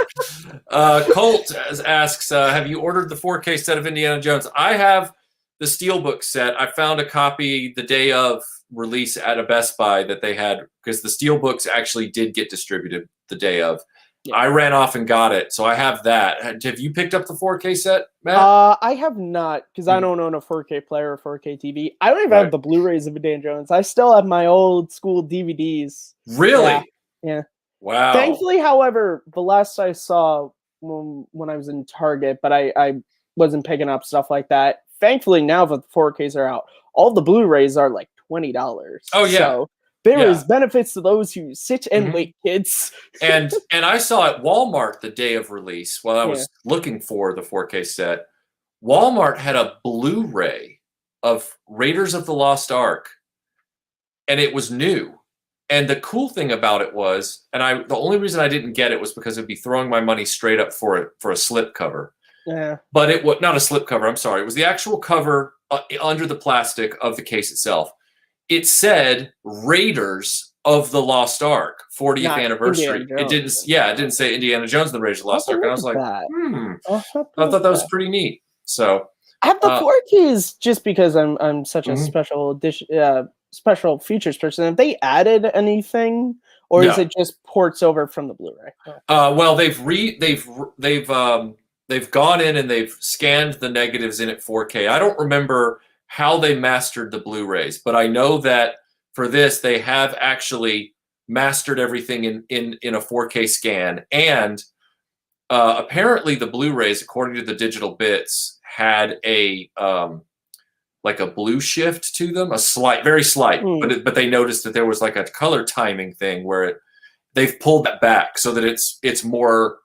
Colt asks, have you ordered the 4K set of Indiana Jones? I have the Steelbook set. I found a copy the day of release at a Best Buy that they had, because the Steelbooks actually did get distributed the day of. Yeah. I ran off and got it, so I have that. Have you picked up the 4K set, Matt? I have not, because I don't own a 4K player or 4K TV. I don't even have the Blu-rays of Indiana Jones. I still have my old school DVDs. Really? Yeah. Wow. Thankfully, however, the last I saw when I was in Target, but I wasn't picking up stuff like that. Thankfully, now that the 4Ks are out, all the Blu-rays are like $20. Oh, yeah. So there is benefits to those who sit and wait, kids. and I saw at Walmart the day of release while I was looking for the 4K set. Walmart had a Blu-ray of Raiders of the Lost Ark, and it was new. And the cool thing about it was, and the only reason I didn't get it was because it'd be throwing my money straight up for a slip cover. Yeah. But it was not a slip cover. I'm sorry. It was the actual cover under the plastic of the case itself. It said Raiders of the Lost Ark 40th anniversary. It didn't say Indiana Jones and the Raiders of the Lost Ark. And I was like, I thought that was pretty neat. So I have the 4Ks just because I'm such a special edition, special features person. Have they added anything, or is it just ports over from the Blu-ray? Well, they've gone in and they've scanned the negatives in at 4K. I don't remember how they mastered the Blu-rays, but I know that for this they have actually mastered everything in a 4K scan. And apparently the Blu-rays, according to the digital bits, had a like a blue shift to them, very slight, but they noticed that there was like a color timing thing where they've pulled that back so that it's more.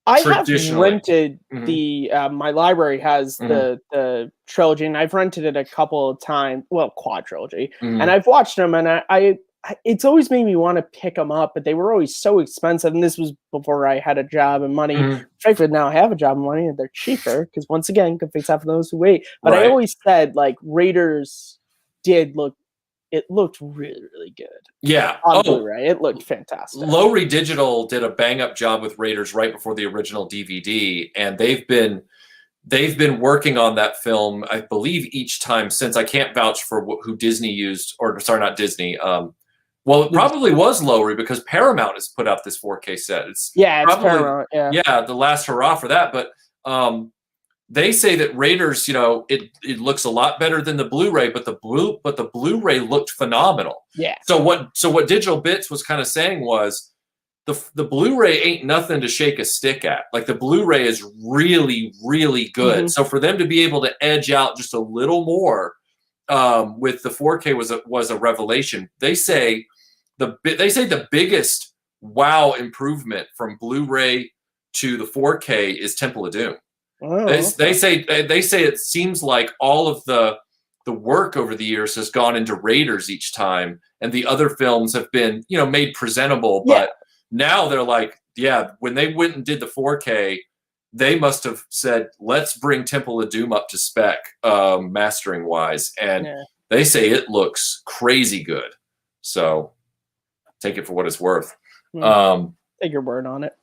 I have rented the my library has the trilogy, and I've rented it a couple of times. Well, quadrilogy, and I've watched them, and I it's always made me want to pick them up, but they were always so expensive. And this was before I had a job and money. Frankly, now I have a job and money, and they're cheaper because once again, good things happen for those who wait. But I always said like Raiders it looked really, really good. Yeah. On Blu-ray. It looked fantastic. Lowry Digital did a bang-up job with Raiders right before the original DVD, and they've been working on that film, I believe, each time since. I can't vouch for who Disney used, or sorry, not Disney. Well, it probably was Lowry because Paramount has put out this 4K set. It's Paramount. Yeah. Yeah, the last hurrah for that. But they say that Raiders, it looks a lot better than the Blu-ray, but the Blu-ray looked phenomenal. Yeah. So what Digital Bits was kind of saying was the Blu-ray ain't nothing to shake a stick at. Like the Blu-ray is really, really good. Mm-hmm. So for them to be able to edge out just a little more with the 4K was a revelation. They say the biggest wow improvement from Blu-ray to the 4K is Temple of Doom. Oh, they say it seems like all of the work over the years has gone into Raiders each time, and the other films have been made presentable. But now they're like, yeah, when they went and did the 4K, they must have said, let's bring Temple of Doom up to spec mastering wise, and they say it looks crazy good. So take it for what it's worth. Take your word on it.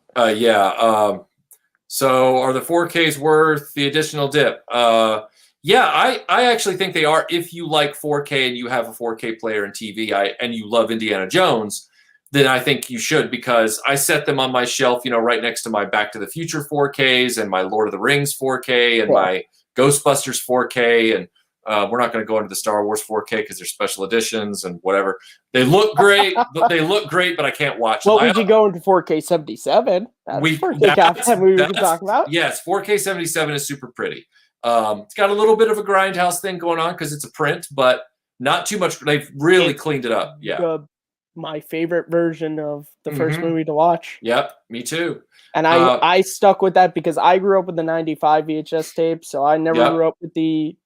So are the 4Ks worth the additional dip? I actually think they are. If you like 4K and you have a 4K player and TV and you love Indiana Jones, then I think you should, because I set them on my shelf, right next to my Back to the Future 4Ks and my Lord of the Rings 4K and my Ghostbusters 4K. And we're not going to go into the Star Wars 4K because they're special editions and whatever. They look great, but I can't watch them. Well, would you go into 4K 77? We can talk about. Yes, 4K 77 is super pretty. It's got a little bit of a grindhouse thing going on because it's a print, but not too much. They've really cleaned it up. Yeah. My favorite version of the first movie to watch. Yep, me too. And I stuck with that because I grew up with the 95 VHS tape, so I never grew up with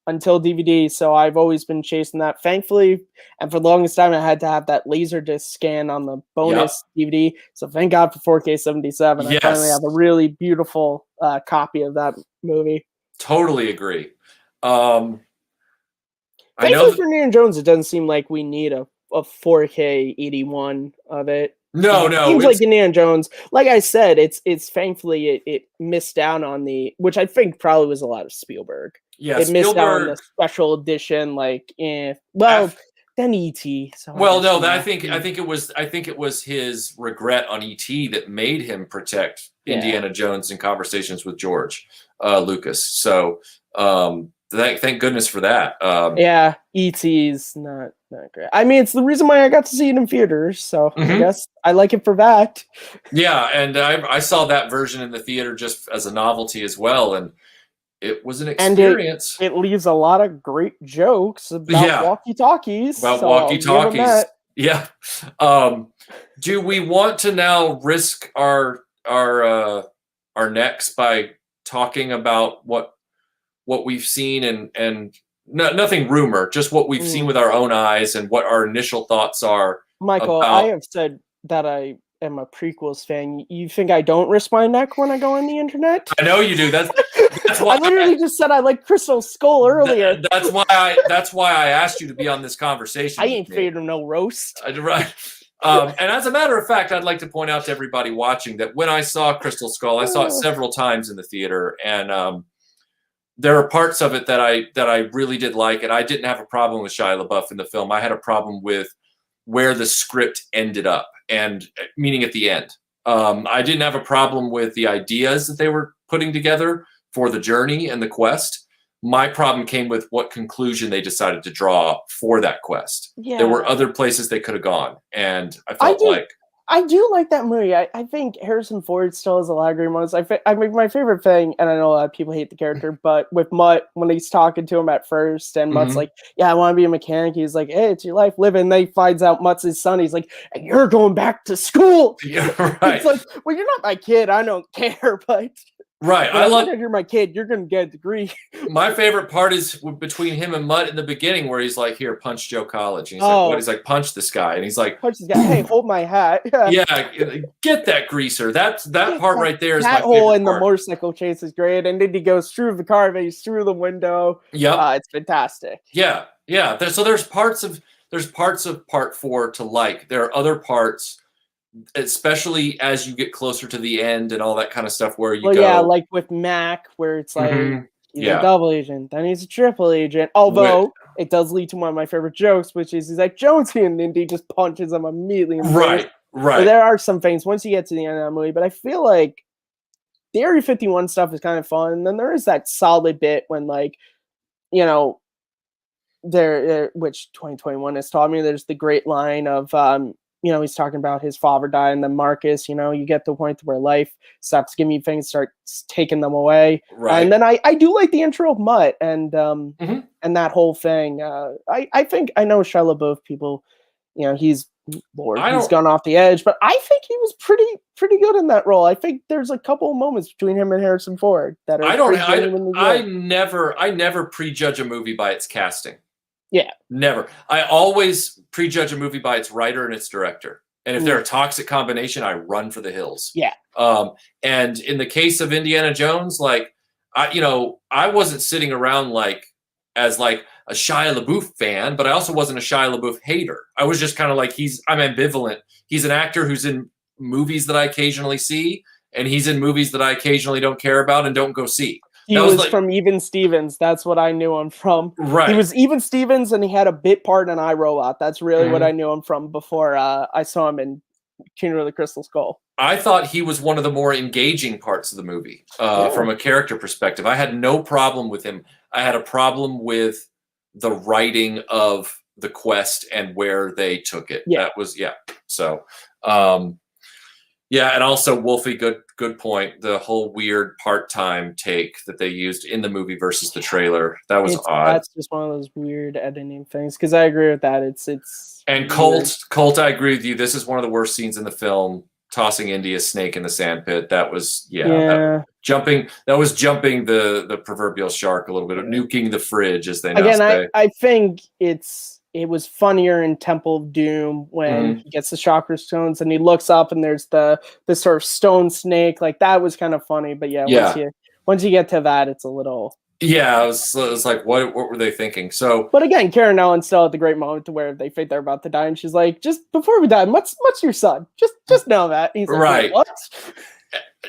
until DVD, so I've always been chasing that. Thankfully, and for the longest time, I had to have that Laserdisc scan on the bonus DVD, so thank God for 4K 77. I finally have a really beautiful copy of that movie. Totally agree. Thankfully for Indiana Jones, it doesn't seem like we need a 4K 81 of it. No. It seems like Indiana Jones, like I said, it's thankfully it missed out on which I think probably was a lot of Spielberg. Yeah, it missed out on the special edition, then E.T. So I think it was his regret on E.T. that made him protect Indiana Jones in Conversations with George Lucas. So thank goodness for that. E.T.'s not great. I mean, it's the reason why I got to see it in theaters, so I guess I like it for that. Yeah, and I saw that version in the theater just as a novelty as well, and it was an experience. And it leaves a lot of great jokes about walkie-talkies. Yeah. Do we want to now risk our necks by talking about what we've seen and nothing rumor, just what we've seen with our own eyes and what our initial thoughts are? Michael, I have said that I am a prequels fan. You think I don't risk my neck when I go on the internet? I know you do. That's why I literally just said I like Crystal Skull earlier. That's why I asked you to be on this conversation. I ain't afraid of no roast. Right. And as a matter of fact, I'd like to point out to everybody watching that when I saw Crystal Skull, I saw it several times in the theater, and there are parts of it that I really did like, and I didn't have a problem with Shia LaBeouf in the film. I had a problem with where the script ended up, and meaning at the end. I didn't have a problem with the ideas that they were putting together for the journey and the quest. My problem came with what conclusion they decided to draw for that quest. Yeah. There were other places they could have gone, and I felt I do like that movie. I think Harrison Ford still has a lot of great moments. I mean, my favorite thing, and I know a lot of people hate the character, but with Mutt, when he's talking to him at first, and Mutt's like, yeah, I want to be a mechanic. He's like, hey, it's your life, live it. And then he finds out Mutt's his son. He's like, hey, you're going back to school. Yeah, right. It's like, well, you're not my kid. I don't care, but... Right. I love you're my kid. You're going to get a degree. My favorite part is between him and Mutt in the beginning, where he's like, here, punch Joe College. And he's like, what? He's like, punch this guy. And he's like, punch this guy. Hey, hold my hat. Yeah, get that greaser. That part right there is my favorite hole in the motorcycle chase is great. And then he goes through the car, and he's through the window. Yeah. It's fantastic. Yeah. Yeah. So there's parts of part 4 to like. There are other parts, especially as you get closer to the end and all that kind of stuff, where you go. Yeah, like with Mac, where it's like he's a double agent, then he's a triple agent. Although it does lead to one of my favorite jokes, which is he's like Jonesy, and Indy just punches him immediately. Right. So there are some things once you get to the end of that movie, but I feel like the Area 51 stuff is kind of fun. And then there is that solid bit when, like, you know, which 2021 has taught me, there's the great line of, you know, he's talking about his father died, and then Marcus, you know, you get to the point where life stops giving you things, starts taking them away. Right. And then I do like the intro of Mutt and Mhm. and that whole thing. I think I know Shia LaBeouf, people, you know, he's gone off the edge, but I think he was pretty good in that role. I think there's a couple of moments between him and Harrison Ford that are I never prejudge a movie by its casting. Yeah. Never. I always prejudge a movie by its writer and its director. And if they're a toxic combination, I run for the hills. Yeah. And in the case of Indiana Jones, like, I wasn't sitting around like as like a Shia LaBeouf fan, but I also wasn't a Shia LaBeouf hater. I was just kind of like, I'm ambivalent. He's an actor who's in movies that I occasionally see, and he's in movies that I occasionally don't care about and don't go see. He was from Even Stevens. That's what I knew him from. Right. He was Even Stevens, and he had a bit part in iRobot. That's really what I knew him from before I saw him in Kingdom of the Crystal Skull. I thought he was one of the more engaging parts of the movie from a character perspective. I had no problem with him. I had a problem with the writing of the quest and where they took it. Yeah. That was, So, and also Wolfie, good point. The whole weird part-time take that they used in the movie versus the trailer. That was odd. That's just one of those weird editing things. Because I agree with that. It's and Colt, I agree with you. This is one of the worst scenes in the film. Tossing Indy a snake in the sandpit. That was jumping. That was jumping the proverbial shark a little bit. Nuking the fridge, as they now say. I think it was funnier in Temple of Doom when he gets the chakra stones and he looks up and there's the sort of stone snake. Like, that was kind of funny. But once you get to that, it's a little. Yeah, it was like, what were they thinking? So, but again, Karen Allen's still at the great moment to where they think they're about to die, and she's like, "Just before we die, what's your son? Just know that." He's like, right. What?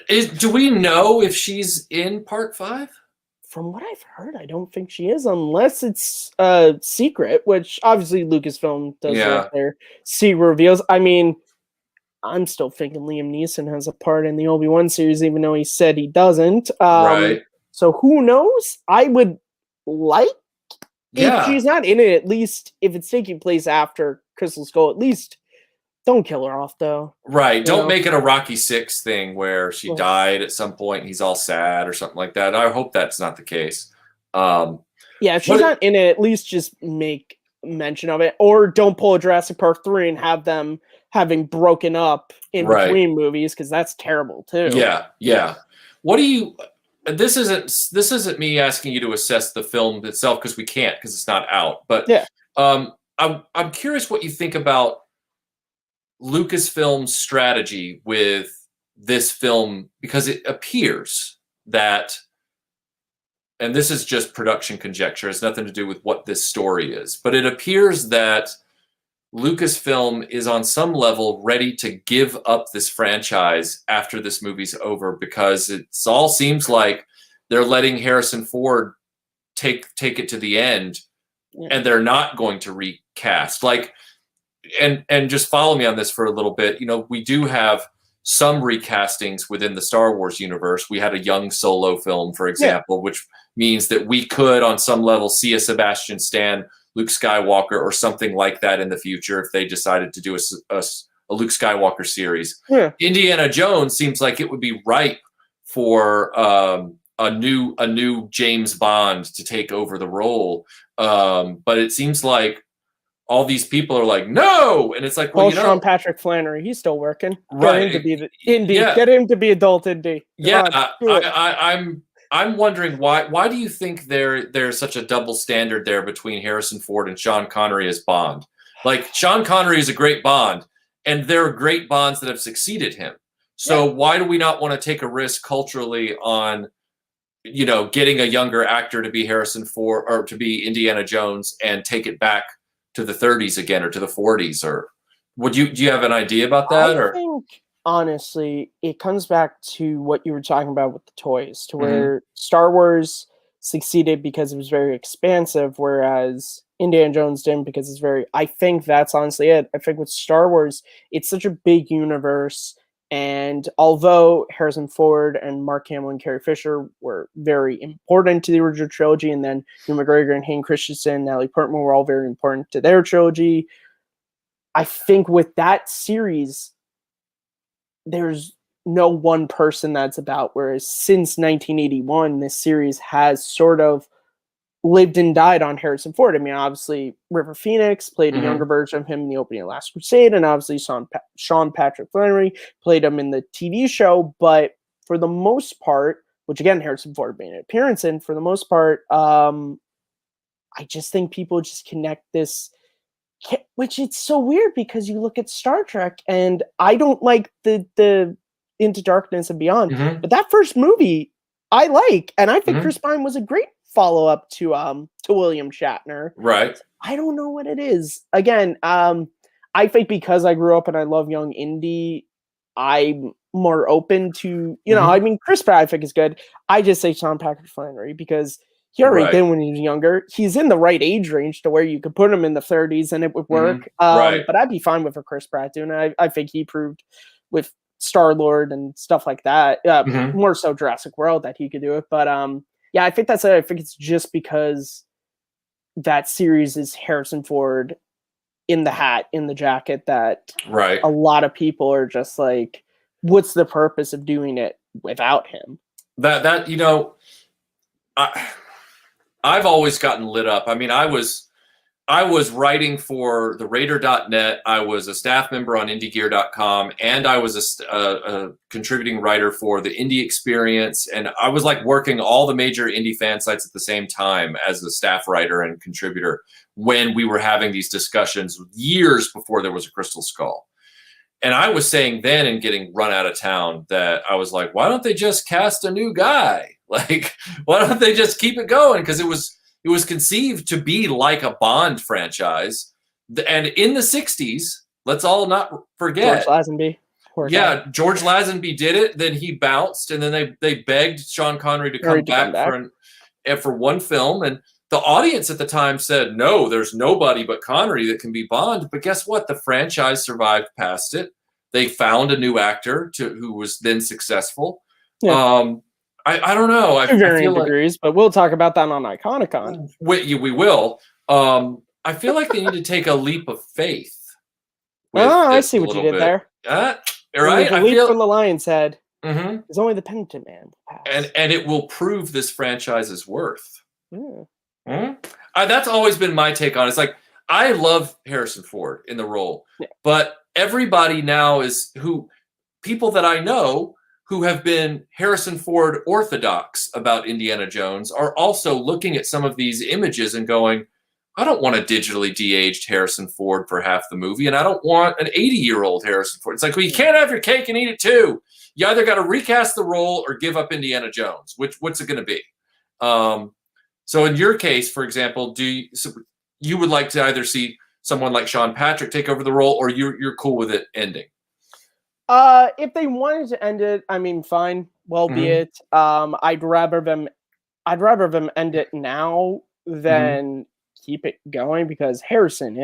Do we know if she's in Part 5? From what I've heard, I don't think she is, unless it's a secret, which obviously Lucasfilm does with their secret reveals. I mean, I'm still thinking Liam Neeson has a part in the Obi-Wan series, even though he said he doesn't. Right. So who knows? I would like if she's not in it, at least if it's taking place after Crystal Skull, at least don't kill her off, though. Right. Don't make it a Rocky VI thing where she died at some point and he's all sad or something like that. I hope that's not the case. If she's not in it, at least just make mention of it. Or don't pull a Jurassic Park 3 and have them having broken up in between movies, because that's terrible, too. Yeah. What do you... This isn't me asking you to assess the film itself, because we can't, because it's not out. But I'm curious what you think about Lucasfilm's strategy with this film, because it appears that, and this is just production conjecture, it's nothing to do with what this story is, but it appears that Lucasfilm is on some level ready to give up this franchise after this movie's over, because it all seems like they're letting Harrison Ford take it to the end, and they're not going to recast. Like, and just follow me on this for a little bit. You know, we do have some recastings within the Star Wars universe. We had a young Solo film, for example, which means that we could, on some level, see a Sebastian Stan Luke Skywalker or something like that in the future if they decided to do a Luke Skywalker series. Indiana Jones seems like it would be ripe for a new James Bond to take over the role, but it seems like all these people are like, no, and it's like, well, Sean Patrick Flannery, he's still working. Right. Get him to be the Indy. Get him to be adult Indy. I'm wondering why do you think there's such a double standard there between Harrison Ford and Sean Connery as Bond? Like, Sean Connery is a great Bond, and there are great Bonds that have succeeded him. So why do we not want to take a risk culturally on, you know, getting a younger actor to be Harrison Ford or to be Indiana Jones and take it back to the 30s again or to the 40s? Or do you have an idea about that? I think, honestly, it comes back to what you were talking about with the toys, to where Star Wars succeeded because it was very expansive, whereas Indiana Jones didn't because it's very... I think that's honestly it. I think with Star Wars, it's such a big universe, And although Harrison Ford and Mark Hamill and Carrie Fisher were very important to the original trilogy, and then Hugh McGregor and Hayden Christensen, Natalie Portman were all very important to their trilogy, I think with that series, there's no one person that's about. Whereas since 1981, this series has sort of lived and died on Harrison Ford. I mean, obviously, River Phoenix played a younger version of him in the opening of Last Crusade, and obviously Sean Patrick Flannery played him in the TV show. But for the most part, which again, Harrison Ford made an appearance in, for the most part, I just think people just connect this, which it's so weird because you look at Star Trek, and I don't like the Into Darkness and Beyond, but that first movie I like, and I think Chris Pine was a great follow-up to William Shatner. Right. I don't know what it is. Again, I think because I grew up and I love young indie, I'm more open to, I mean, Chris Pratt I think is good. I just say Sean Patrick Flannery because he already did when he was younger. He's in the right age range to where you could put him in the 30s and it would work. But I'd be fine with a Chris Pratt doing it. I think he proved with Star-Lord and stuff like that, more so Jurassic World, that he could do it. But yeah, I think that's it. I think it's just because that series is Harrison Ford in the hat, in the jacket, that a lot of people are just like, what's the purpose of doing it without him? That I've always gotten lit up. I mean, I was writing for the Raider.net. I was a staff member on IndieGear.com, and I was a contributing writer for the Indie Experience. And I was like working all the major indie fan sites at the same time as a staff writer and contributor when we were having these discussions years before there was a Crystal Skull. And I was saying then, and getting run out of town, that I was like, why don't they just cast a new guy? Like, why don't they just keep it going? Because it was conceived to be like a Bond franchise. And in the 60s, let's all not forget. George Lazenby. George Lazenby did it. Then he bounced. And then they begged Sean Connery to come back for one film. And the audience at the time said, no, there's nobody but Connery that can be Bond. But guess what? The franchise survived past it. They found a new actor who was then successful. Yeah. I don't know. Varying degrees, but we'll talk about that on Iconicon. We will. I feel like they need to take a leap of faith. I see what you did there. Right? A leap from the lion's head. It's only the penitent man. And it will prove this franchise's worth. That's always been my take on it. It's like, I love Harrison Ford in the role, but everybody now people that I know who have been Harrison Ford orthodox about Indiana Jones are also looking at some of these images and going, I don't want a digitally de-aged Harrison Ford for half the movie, and I don't want an 80-year-old Harrison Ford. It's like, well, you can't have your cake and eat it too. You either got to recast the role or give up Indiana Jones. What's it going to be? So in your case, for example, you would like to either see someone like Sean Patrick take over the role, or you're cool with it ending? If they wanted to end it, I mean, fine. Well, be it. I'd rather them end it now than keep it going, because Harrison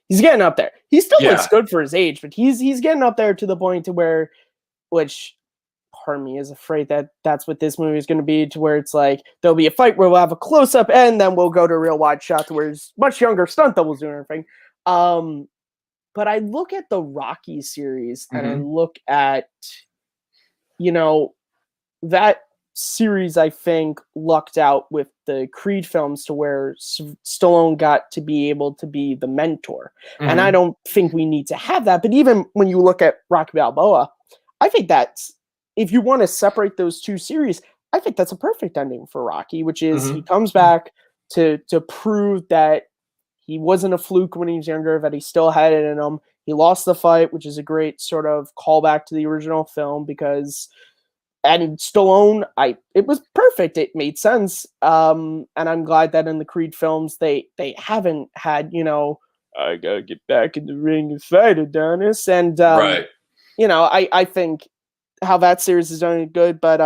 he's getting up there. He still looks good for his age, but he's getting up there to the point to where, which part of me is afraid that that's what this movie is going to be, to where it's like there'll be a fight where we'll have a close up and then we'll go to a real wide shot to where it's much younger stunt doubles doing everything. But I look at the Rocky series and I look at, that series, I think, lucked out with the Creed films to where Stallone got to be able to be the mentor. And I don't think we need to have that. But even when you look at Rocky Balboa, I think that's, if you want to separate those two series, I think that's a perfect ending for Rocky, which is he comes back to prove that he wasn't a fluke when he was younger, that he still had it in him. He lost the fight, which is a great sort of callback to the original film, and Stallone, it was perfect. It made sense. And I'm glad that in the Creed films, they haven't had, I gotta get back in the ring and fight Adonis. And, I think how that series is doing good. But,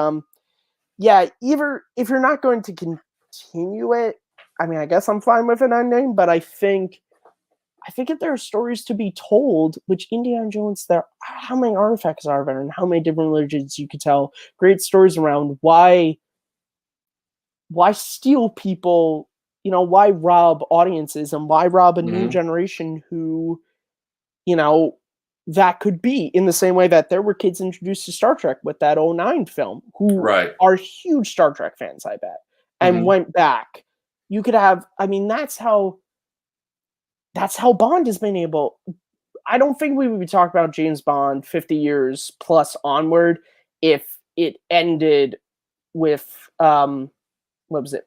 either if you're not going to continue it, I mean, I guess I'm fine with an ending, but I think I think if there are stories to be told, which Indiana Jones, there, how many artifacts are there, and how many different religions you could tell great stories around why steal people, why rob audiences, and why rob a new Mhm. generation who, you know, that could be in the same way that there were kids introduced to Star Trek with that '09 film who Right. are huge Star Trek fans, I bet, and Mhm. went back. You could have, I mean, that's how Bond has been able. I don't think we would be talking about James Bond 50 years plus onward if it ended with what was it?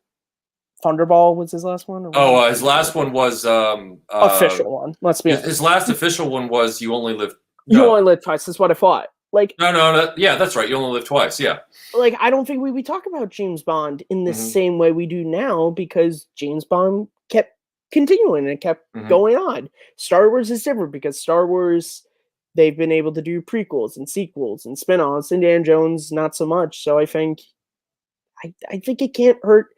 Thunderball was his last one, or what Oh, else his did he last do? one was Official one. Let's be his honest. last official one was You Only Live. You No, only live twice. That's what I thought. no. Yeah, that's right. You only live twice. Yeah. I don't think we talk about James Bond in the Hmm. same way we do now because James Bond kept continuing and kept Hmm. going on. Star Wars is different because Star Wars, they've been able to do prequels and sequels and spin-offs. Indiana Jones not so much. So I think it can't hurt.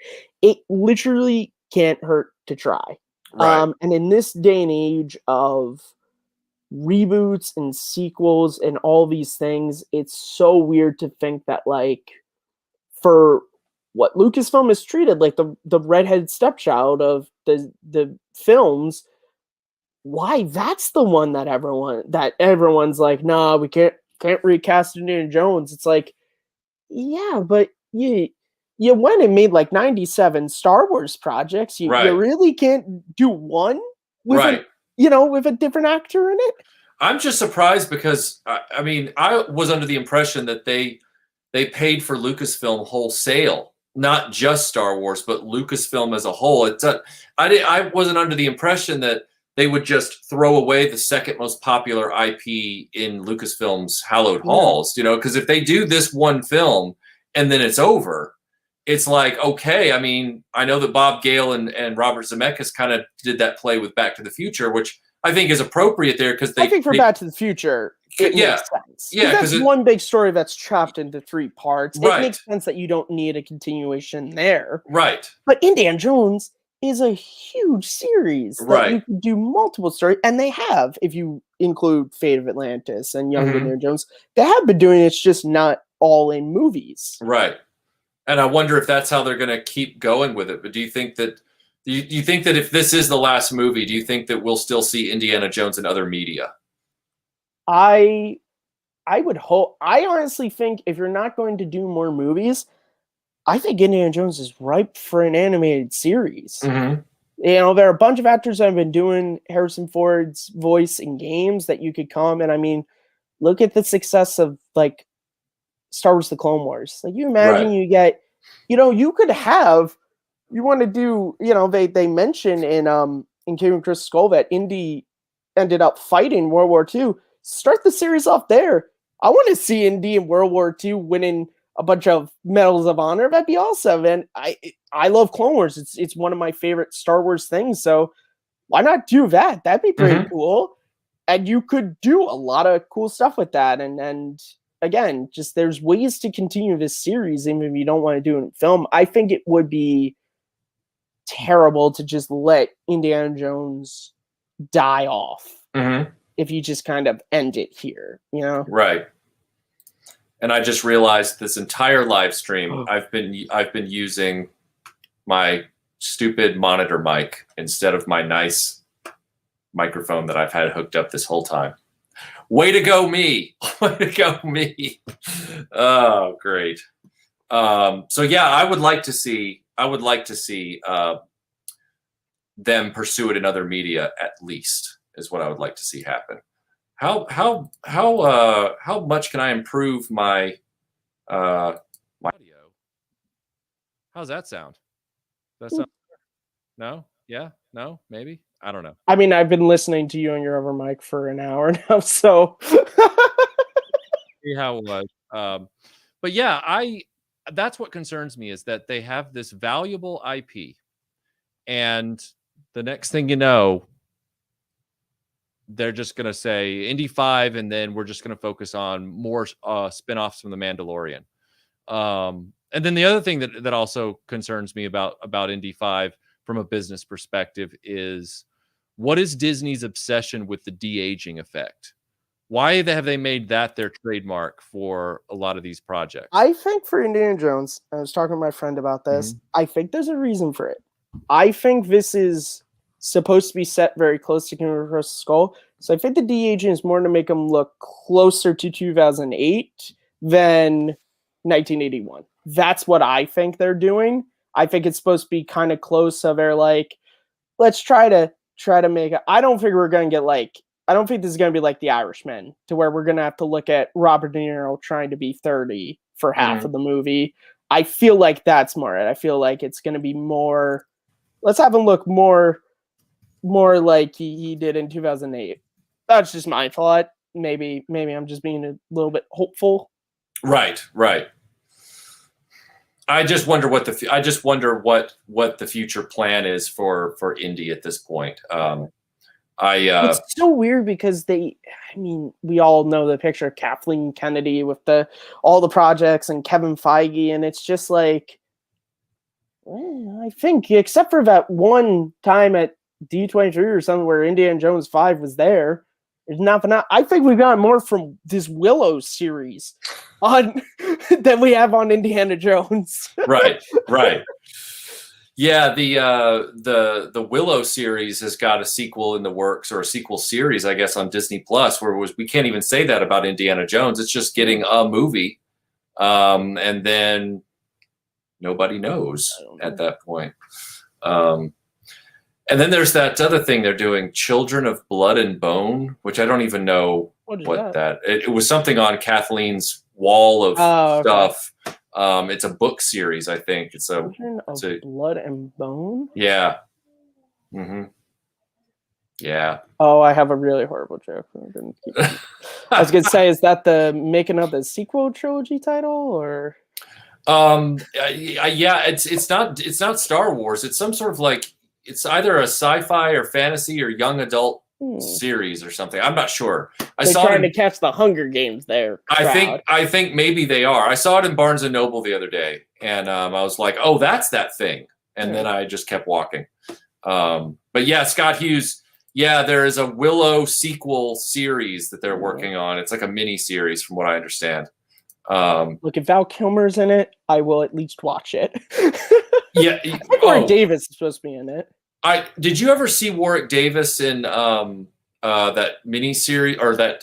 It literally can't hurt to try. Right. And in this day and age of reboots and sequels and all these things, it's so weird to think that for what Lucasfilm has treated like the redheaded stepchild of the films, why that's the one that everyone's like, nah, we can't recast Indiana Jones. It's like, yeah, but you went and made like 97 Star Wars projects. You Right. really can't do one with Right. with a different actor in it. I'm just surprised because I mean I was under the impression that they paid for Lucasfilm wholesale, not just Star Wars, but Lucasfilm as a whole. I wasn't under the impression that they would just throw away the second most popular IP in Lucasfilm's hallowed Yeah. halls, because if they do this one film and then it's over, it's like, okay, I mean, I know that Bob Gale and Robert Zemeckis kind of did that play with Back to the Future, which I think is appropriate there because I think for Back to the Future, it yeah, makes sense because yeah, because that's it one big story that's chopped into three parts. It right, makes sense that you don't need a continuation there. right, But Indiana Jones is a huge series that right. you could do multiple stories, and they have, if you include Fate of Atlantis and Young Hmm. Indiana Jones, they have been doing it. It's just not all in movies. Right. And I wonder if that's how they're going to keep going with it. But do you think that if this is the last movie, do you think that we'll still see Indiana Jones in other media? I I would hope. I honestly think if you're not going to do more movies, I think Indiana Jones is ripe for an animated series. Hmm. There are a bunch of actors that have been doing Harrison Ford's voice in games that you could come. And I mean, look at the success of Star Wars: The Clone Wars. Like, you imagine Right. you get, you could have, you want to do, they mention in Kingdom Crystal Skull that Indy ended up fighting World War II. Start the series off there. I want to see Indy in World War II winning a bunch of medals of honor. That'd be awesome. And I love Clone Wars. It's one of my favorite Star Wars things. So why not do that? That'd be pretty Hmm. cool. And you could do a lot of cool stuff with that. And again, just there's ways to continue this series, even if you don't want to do it in film. I think it would be terrible to just let Indiana Jones die off Hmm. if you just kind of end it here, Right. And I just realized this entire live stream, I've been using my stupid monitor mic instead of my nice microphone that I've had hooked up this whole time. Way to go, me! Way to go, me! Oh, great. So yeah, I would like to see. Them pursue it in other media at least is what I would like to see happen. How much can I improve my audio? How's that sound? That sound no? Yeah? No? Maybe? I don't know. I mean, I've been listening to you on your other mic for an hour now, so See how it was. But yeah, I that's what concerns me is that they have this valuable IP, and the next thing you know, they're just gonna say Indy 5, and then we're just gonna focus on more spin-offs from the Mandalorian. And then the other thing that also concerns me about Indy 5 from a business perspective is what is Disney's obsession with the de-aging effect? Why have they made that their trademark for a lot of these projects? I think for Indiana Jones, I was talking to my friend about this. Mm-hmm. I think there's a reason for it. I think this is supposed to be set very close to King of the Skull. So I think the de-aging is more to make them look closer to 2008 than 1981. That's what I think they're doing. I think it's supposed to be kind of close. So they're like, let's try to make it. I don't think we're going to get like, I don't think this is going to be like The Irishman, to where we're going to have to look at Robert De Niro trying to be 30 for half of the movie. I feel like that's more it. I feel like it's going to be more, let's have him look more like he did in 2008. That's just my thought. Maybe I'm just being a little bit hopeful. Right. I just wonder what the future plan is for Indy at this point. It's so weird because we all know the picture of Kathleen Kennedy with all the projects and Kevin Feige, and it's just like, I think except for that one time at D23 or something where Indiana Jones 5 was there, there's nothing else. I think we've got more from this Willow series than we have on Indiana Jones. Right. Yeah, the Willow series has got a sequel in the works, or a sequel series, I guess, on Disney Plus, where we can't even say that about Indiana Jones. It's just getting a movie, and then nobody knows at that point. And then there's that other thing they're doing, Children of Blood and Bone, which I don't even know what that. It was something on Kathleen's wall of stuff. Okay. It's a book series, I think. Children of Blood and Bone? Yeah. Mm-hmm. Yeah. Oh, I have a really horrible joke. I was going to say, is that the making of the sequel trilogy title, or? Yeah, it's not Star Wars. It's some sort of like, it's either a sci-fi or fantasy or young adult series or something. I'm not sure. They're trying to catch the Hunger Games there. I think maybe they are. I saw it in Barnes and Noble the other day, and I was like, oh, that's that thing. And then I just kept walking. But yeah, Scott Hughes. Yeah, there is a Willow sequel series that they're working on. It's like a mini series, from what I understand. Look, if Val Kilmer's in it, I will at least watch it. Yeah, I think Warwick Davis is supposed to be in it. Did you ever see Warwick Davis in that mini series, or that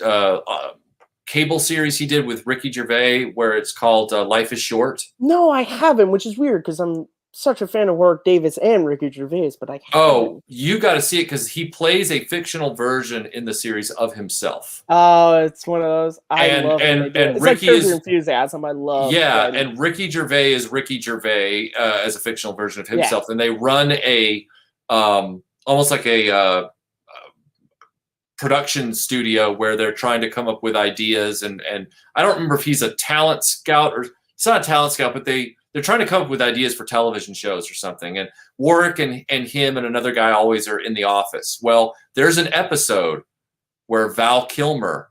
cable series he did with Ricky Gervais, where it's called Life is Short? No, I haven't, which is weird because I'm such a fan of Warwick Davis and Ricky Gervais, but I haven't. Oh, you got to see it because he plays a fictional version in the series of himself. Oh, it's one of those. I love it. And it's Ricky like Enthusiasm. I love. Yeah, and Ricky Gervais is Ricky Gervais as a fictional version of himself, and they run a almost like a production studio where they're trying to come up with ideas, and I don't remember if he's a talent scout, or it's not a talent scout, but they're trying to come up with ideas for television shows or something. And Warwick and him and another guy always are in the office. Well, there's an episode where Val Kilmer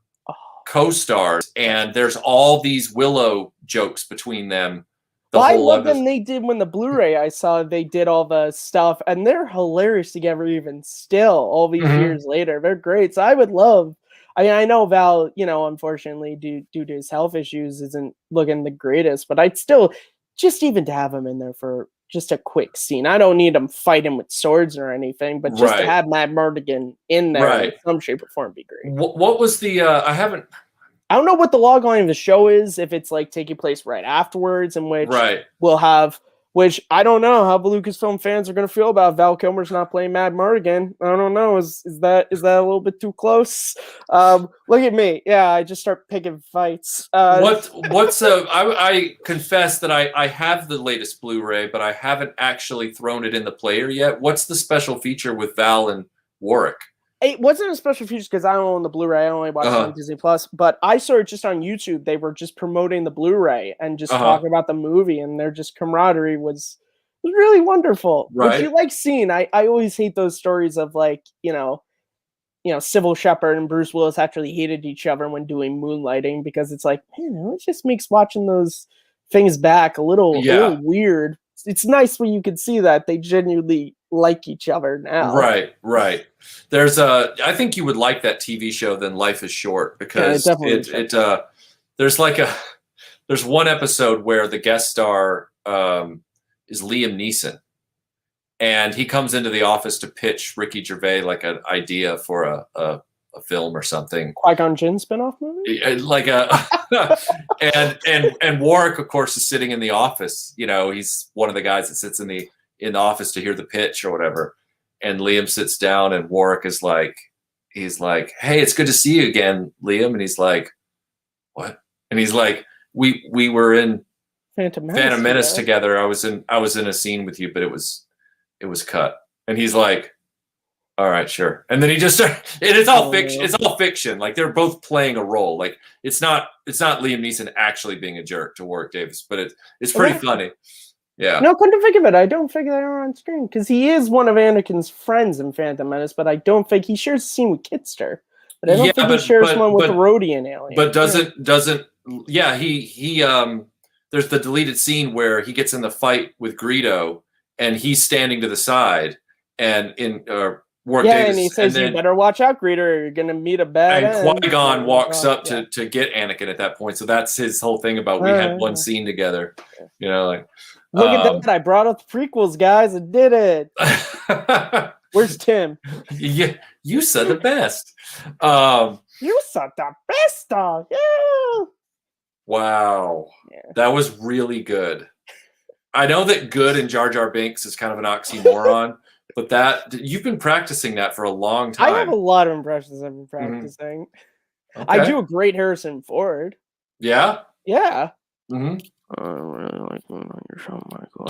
co-stars, and there's all these Willow jokes between them. I love them. They did when the Blu-ray I saw, they did all the stuff, and they're hilarious together even still all these years later. They're great. So I would love. I know Val, unfortunately, due to his health issues, isn't looking the greatest, but I'd still, just even to have him in there for just a quick scene. I don't need him fighting with swords or anything, but just to have Matt Mardigan in there in some shape or form would be great. What was the, I don't know what the log line of the show is, if it's like taking place right afterwards, in which we'll have, which I don't know how the Lucasfilm fans are going to feel about Val Kilmer's not playing Matt Mardigan. I don't know. Is that a little bit too close? Look at me. Yeah, I just start picking fights. I confess that I have the latest Blu-ray, but I haven't actually thrown it in the player yet. What's the special feature with Val and Warwick? It wasn't a special feature because I don't own the Blu-ray. I only watched it on Disney Plus. But I saw it just on YouTube. They were just promoting the Blu-ray and just talking about the movie, and their just camaraderie was really wonderful. Right. Which you like seeing. I always hate those stories of like, Sybil Shepherd and Bruce Willis actually hated each other when doing Moonlighting, because it's like, it just makes watching those things back a little weird. it's nice when you can see that they genuinely like each other now. Right, right. There's I think you would like that TV show than Life is Short, because there's like there's one episode where the guest star is Liam Neeson, and he comes into the office to pitch Ricky Gervais like an idea for a film or something. Qui-Gon Jinn spinoff movie? Like and Warwick, of course, is sitting in the office. You know, he's one of the guys that sits in the office to hear the pitch or whatever. And Liam sits down, and Warwick is like, he's like, "Hey, it's good to see you again, Liam." And he's like, "What?" And he's like, "We were in Phantom Menace together. I was in a scene with you, but it was cut." And he's like, "All right, sure." And then he just started, and it's all fiction. It's all fiction. Like, they're both playing a role. Like, it's not Liam Neeson actually being a jerk to Warwick Davis, but it's pretty funny. Yeah. No, come to think of it, I don't think they are on screen, because he is one of Anakin's friends in Phantom Menace, but I don't think he shares a scene with Kitster. But I don't think he shares one with the Rhodian alien. But doesn't yeah, he there's the deleted scene where he gets in the fight with Greedo, and he's standing to the side, and Warwick Davis, and he says, "You better watch out, Greedo, or you're gonna meet a bad end." And Qui-Gon walks up to get Anakin at that point. So that's his whole thing about we had one scene together. You know, like, look at that! I brought up the prequels, guys. I did it. Where's Tim? Yeah, you said the best. You said the best, dog. Yeah. Wow, that was really good. I know that good and Jar Jar Binks is kind of an oxymoron, but that you've been practicing that for a long time. I have a lot of impressions I've been practicing. Okay. I do a great Harrison Ford. Yeah? Yeah. Mm-hmm. I really like being on your show, Michael.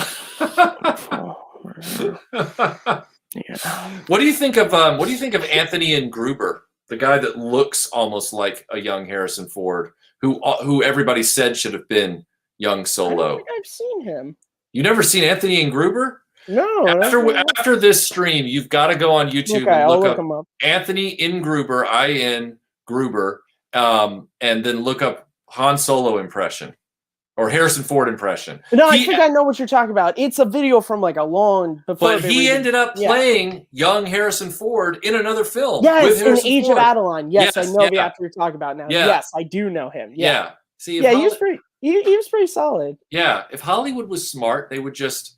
Yeah. What do you think of Anthony and Gruber, the guy that looks almost like a young Harrison Ford, who everybody said should have been young Solo? I don't think I've seen him. You never seen Anthony and Gruber? No. After this stream, you've got to go on YouTube and look up Anthony in Gruber, I-N Gruber, and then look up Han Solo impression or Harrison Ford impression. No, I think I know what you're talking about. It's a video from like a long before. But he ended up playing young Harrison Ford in another film. Yes, in Age of Adeline. Yes, I know the actor you're talking about now. Yeah. Yes, I do know him. Yeah. See, he was pretty. He was pretty solid. Yeah, if Hollywood was smart, they would just,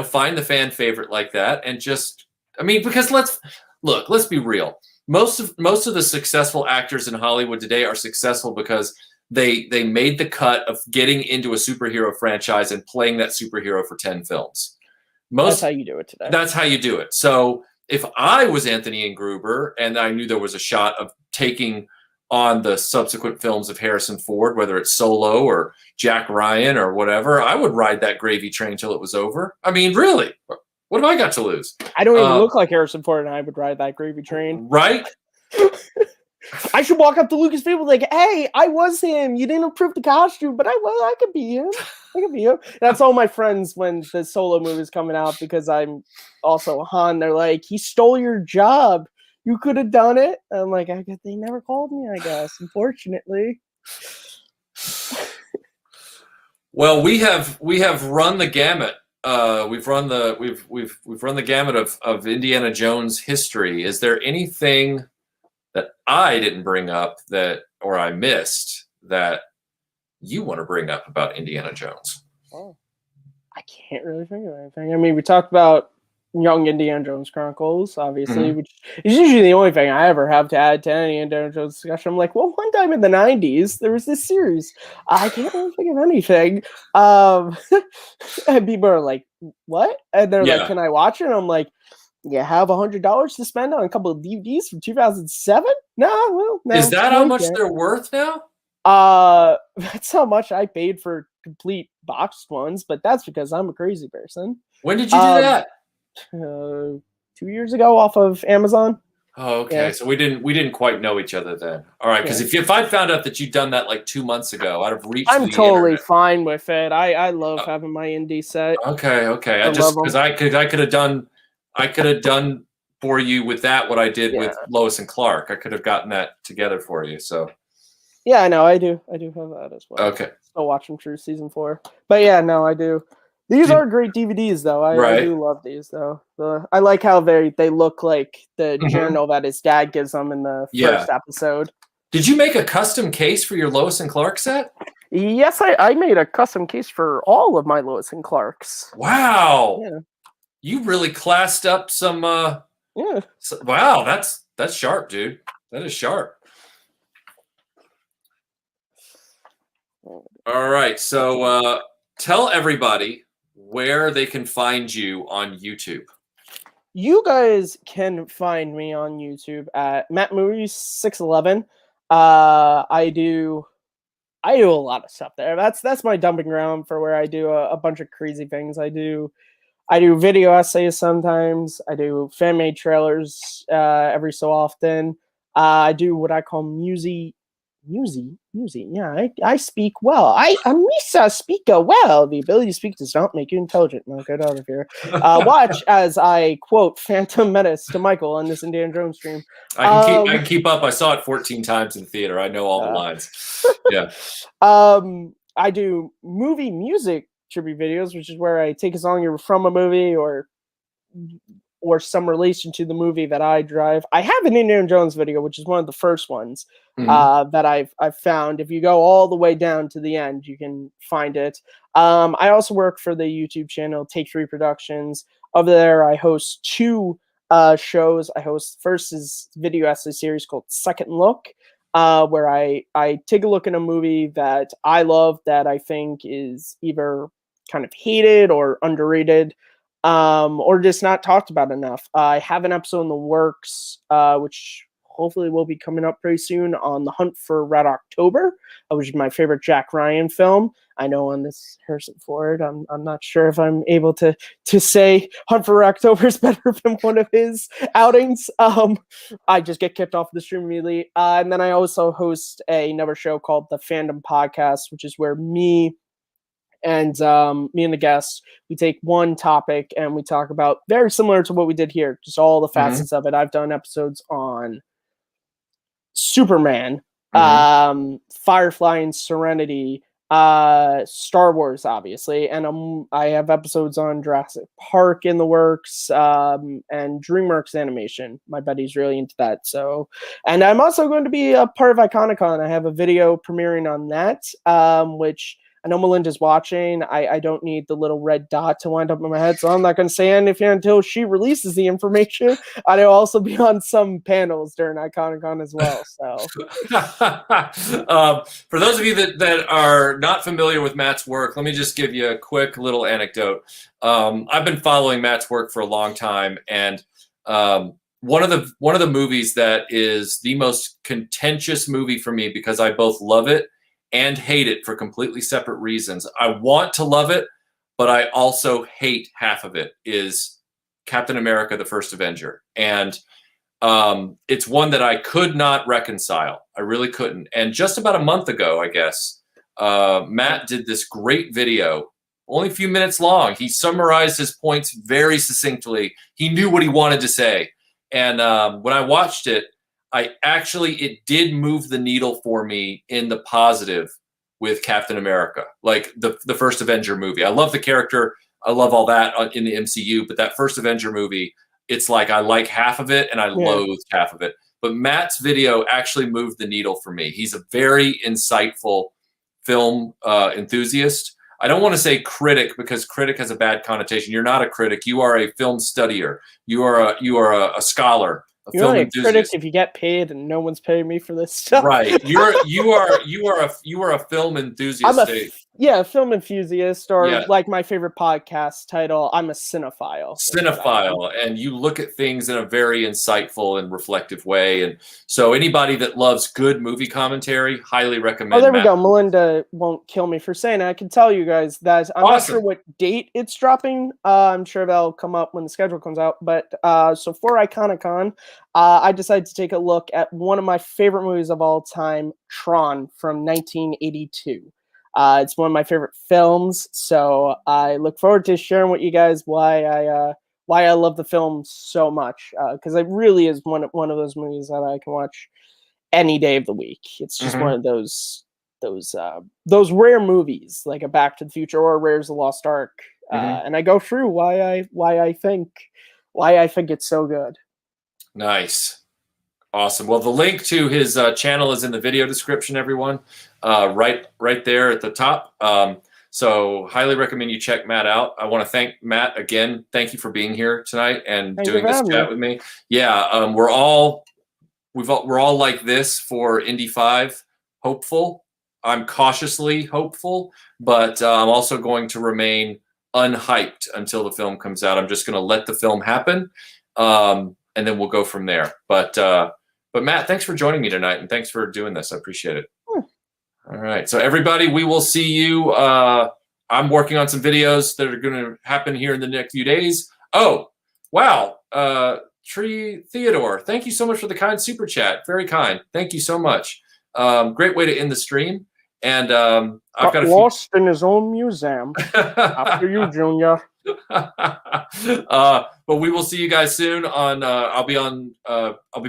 find the fan favorite like that and just, because let's be real. Most of the successful actors in Hollywood today are successful because they made the cut of getting into a superhero franchise and playing that superhero for 10 films. That's how you do it today. That's how you do it. So if I was Anthony and Gruber and I knew there was a shot of taking on the subsequent films of Harrison Ford, whether it's Solo or Jack Ryan or whatever, I would ride that gravy train till it was over. Really, what have I got to lose? I don't even look like Harrison Ford, and I would ride that gravy train. Right? I should walk up to Lucasfilm like, "Hey, I was him. You didn't approve the costume, but I could be him. I could be him." That's all my friends when the Solo movie is coming out, because I'm also Han. They're like, "He stole your job. You could have done it." I'm like, they never called me, I guess, unfortunately. Well, we have run the gamut. We've run the gamut of Indiana Jones history. Is there anything that I didn't bring up or I missed that you want to bring up about Indiana Jones? Oh, I can't really think of anything. We talked about Young Indiana Jones Chronicles, obviously, which is usually the only thing I ever have to add to any Indiana Jones discussion. I'm like, well, one time in the 90s, there was this series. I can't really think of anything. And people are like, what? And they're like, can I watch it? And I'm like, you have $100 to spend on a couple of DVDs from 2007? No. Is that how much they're worth now? That's how much I paid for complete boxed ones, but that's because I'm a crazy person. When did you do that? 2 years ago off of Amazon. Oh, okay. Yeah. So we didn't quite know each other then. All right, because if I found out that you'd done that like 2 months ago, I'd have reached. I'm totally fine with it. I love having my indie set. Okay. I just because I could have done for you with that what I did with Lois and Clark. I could have gotten that together for you. So. Yeah, I know. I do have that as well. Okay. Still watching through season 4, but yeah, no, I do. These are great DVDs, though. I Right. do love these, though. I like how they look like the Mhm. journal that his dad gives him in the first episode. Did you make a custom case for your Lois and Clark set? Yes, I made a custom case for all of my Lois and Clarks. Wow. Yeah. You really classed up some Yeah. wow, that's sharp, dude. That is sharp. All right. So tell everybody where they can find you on YouTube. You guys can find me on YouTube at MattMovies611. I do a lot of stuff there. That's my dumping ground for where I do a bunch of crazy things. I do video essays sometimes. I do fan made trailers every so often. I do what I call musy. Yeah, I speak well. Amisa speak well. The ability to speak does not make you intelligent. Now get out of here. Watch as I quote Phantom Menace to Michael on this Indiana Jones stream. I can keep up. I saw it 14 times in the theater. I know all the lines. Yeah. I do movie music tribute videos, which is where I take a song from a movie or some relation to the movie that I drive. I have an Indiana Jones video, which is one of the first ones that I've found. If you go all the way down to the end, you can find it. I also work for the YouTube channel Take 3 Productions. Over there, I host 2 shows. I host first is video essay series called Second Look, where I take a look at a movie that I love that I think is either kind of hated or underrated, or just not talked about enough. I have an episode in the works, which hopefully will be coming up pretty soon, on The Hunt for Red October, which is my favorite Jack Ryan film. I know on this Harrison Ford, I'm not sure if I'm able to say Hunt for Red October is better than one of his outings. I just get kicked off the stream immediately. And then I also host another show called The Fandom Podcast, which is where me and the guests, we take one topic and we talk about, very similar to what we did here, just all the facets of it. I've done episodes on Superman, Firefly and Serenity, Star Wars, obviously, and I have episodes on Jurassic Park in the works, and DreamWorks Animation. My buddy's really into that. So, and I'm also going to be a part of Iconicon. I have a video premiering on that, which I know Melinda's watching. I don't need the little red dot to wind up in my head, so I'm not going to say anything until she releases the information. I'll also be on some panels during Iconicon as well. So, for those of you that are not familiar with Matt's work, let me just give you a quick little anecdote. I've been following Matt's work for a long time, and one of the movies that is the most contentious movie for me, because I both love it and hate it for completely separate reasons. I want to love it, but I also hate half of it, is Captain America, the First Avenger. And it's one that I could not reconcile. I really couldn't. And just about a month ago, I guess, Matt did this great video, only a few minutes long. He summarized his points very succinctly. He knew what he wanted to say. And when I watched it, it did move the needle for me in the positive with Captain America, like the first Avenger movie. I love the character. I love all that in the MCU, but that first Avenger movie, it's like I like half of it and I loathe half of it. But Matt's video actually moved the needle for me. He's a very insightful film enthusiast. I don't want to say critic, because critic has a bad connotation. You're not a critic. You are a film studier. You are a scholar. You're only a critic if you get paid, and no one's paying me for this stuff. Right. You are a film enthusiast. I'm a film enthusiast, or like my favorite podcast title, I'm a cinephile. Cinephile, and you look at things in a very insightful and reflective way. And so anybody that loves good movie commentary, highly recommend. Oh, there we go. Melinda won't kill me for saying it. I can tell you guys that I'm not sure what date it's dropping. I'm sure that'll come up when the schedule comes out. But so for Iconicon, I decided to take a look at one of my favorite movies of all time, Tron from 1982. It's one of my favorite films, so I look forward to sharing with you guys why I love the film so much, because it really is one of those movies that I can watch any day of the week. It's just one of those rare movies, like a Back to the Future or Rare's the Lost Ark, and I go through why I think it's so good. Nice. Awesome. Well, the link to his channel is in the video description, everyone, right there at the top. So highly recommend you check Matt out. I want to thank Matt again. Thank you for being here tonight and doing this chat with me. Yeah, we're all like this for Indy 5, hopeful. I'm cautiously hopeful, but I'm also going to remain unhyped until the film comes out. I'm just going to let the film happen, and then we'll go from there. But Matt, thanks for joining me tonight, and thanks for doing this. I appreciate it. All right. So everybody, we will see you. I'm working on some videos that are going to happen here in the next few days. Oh, wow. Tree Theodore, thank you so much for the kind super chat. Very kind. Thank you so much. Great way to end the stream. And I've got lost in his own museum. After you, Junior. But we will see you guys soon. I'll be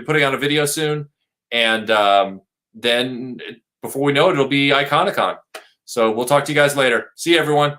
putting out a video soon, and then before we know it, it'll be Iconicon. So we'll talk to you guys later. See you, everyone.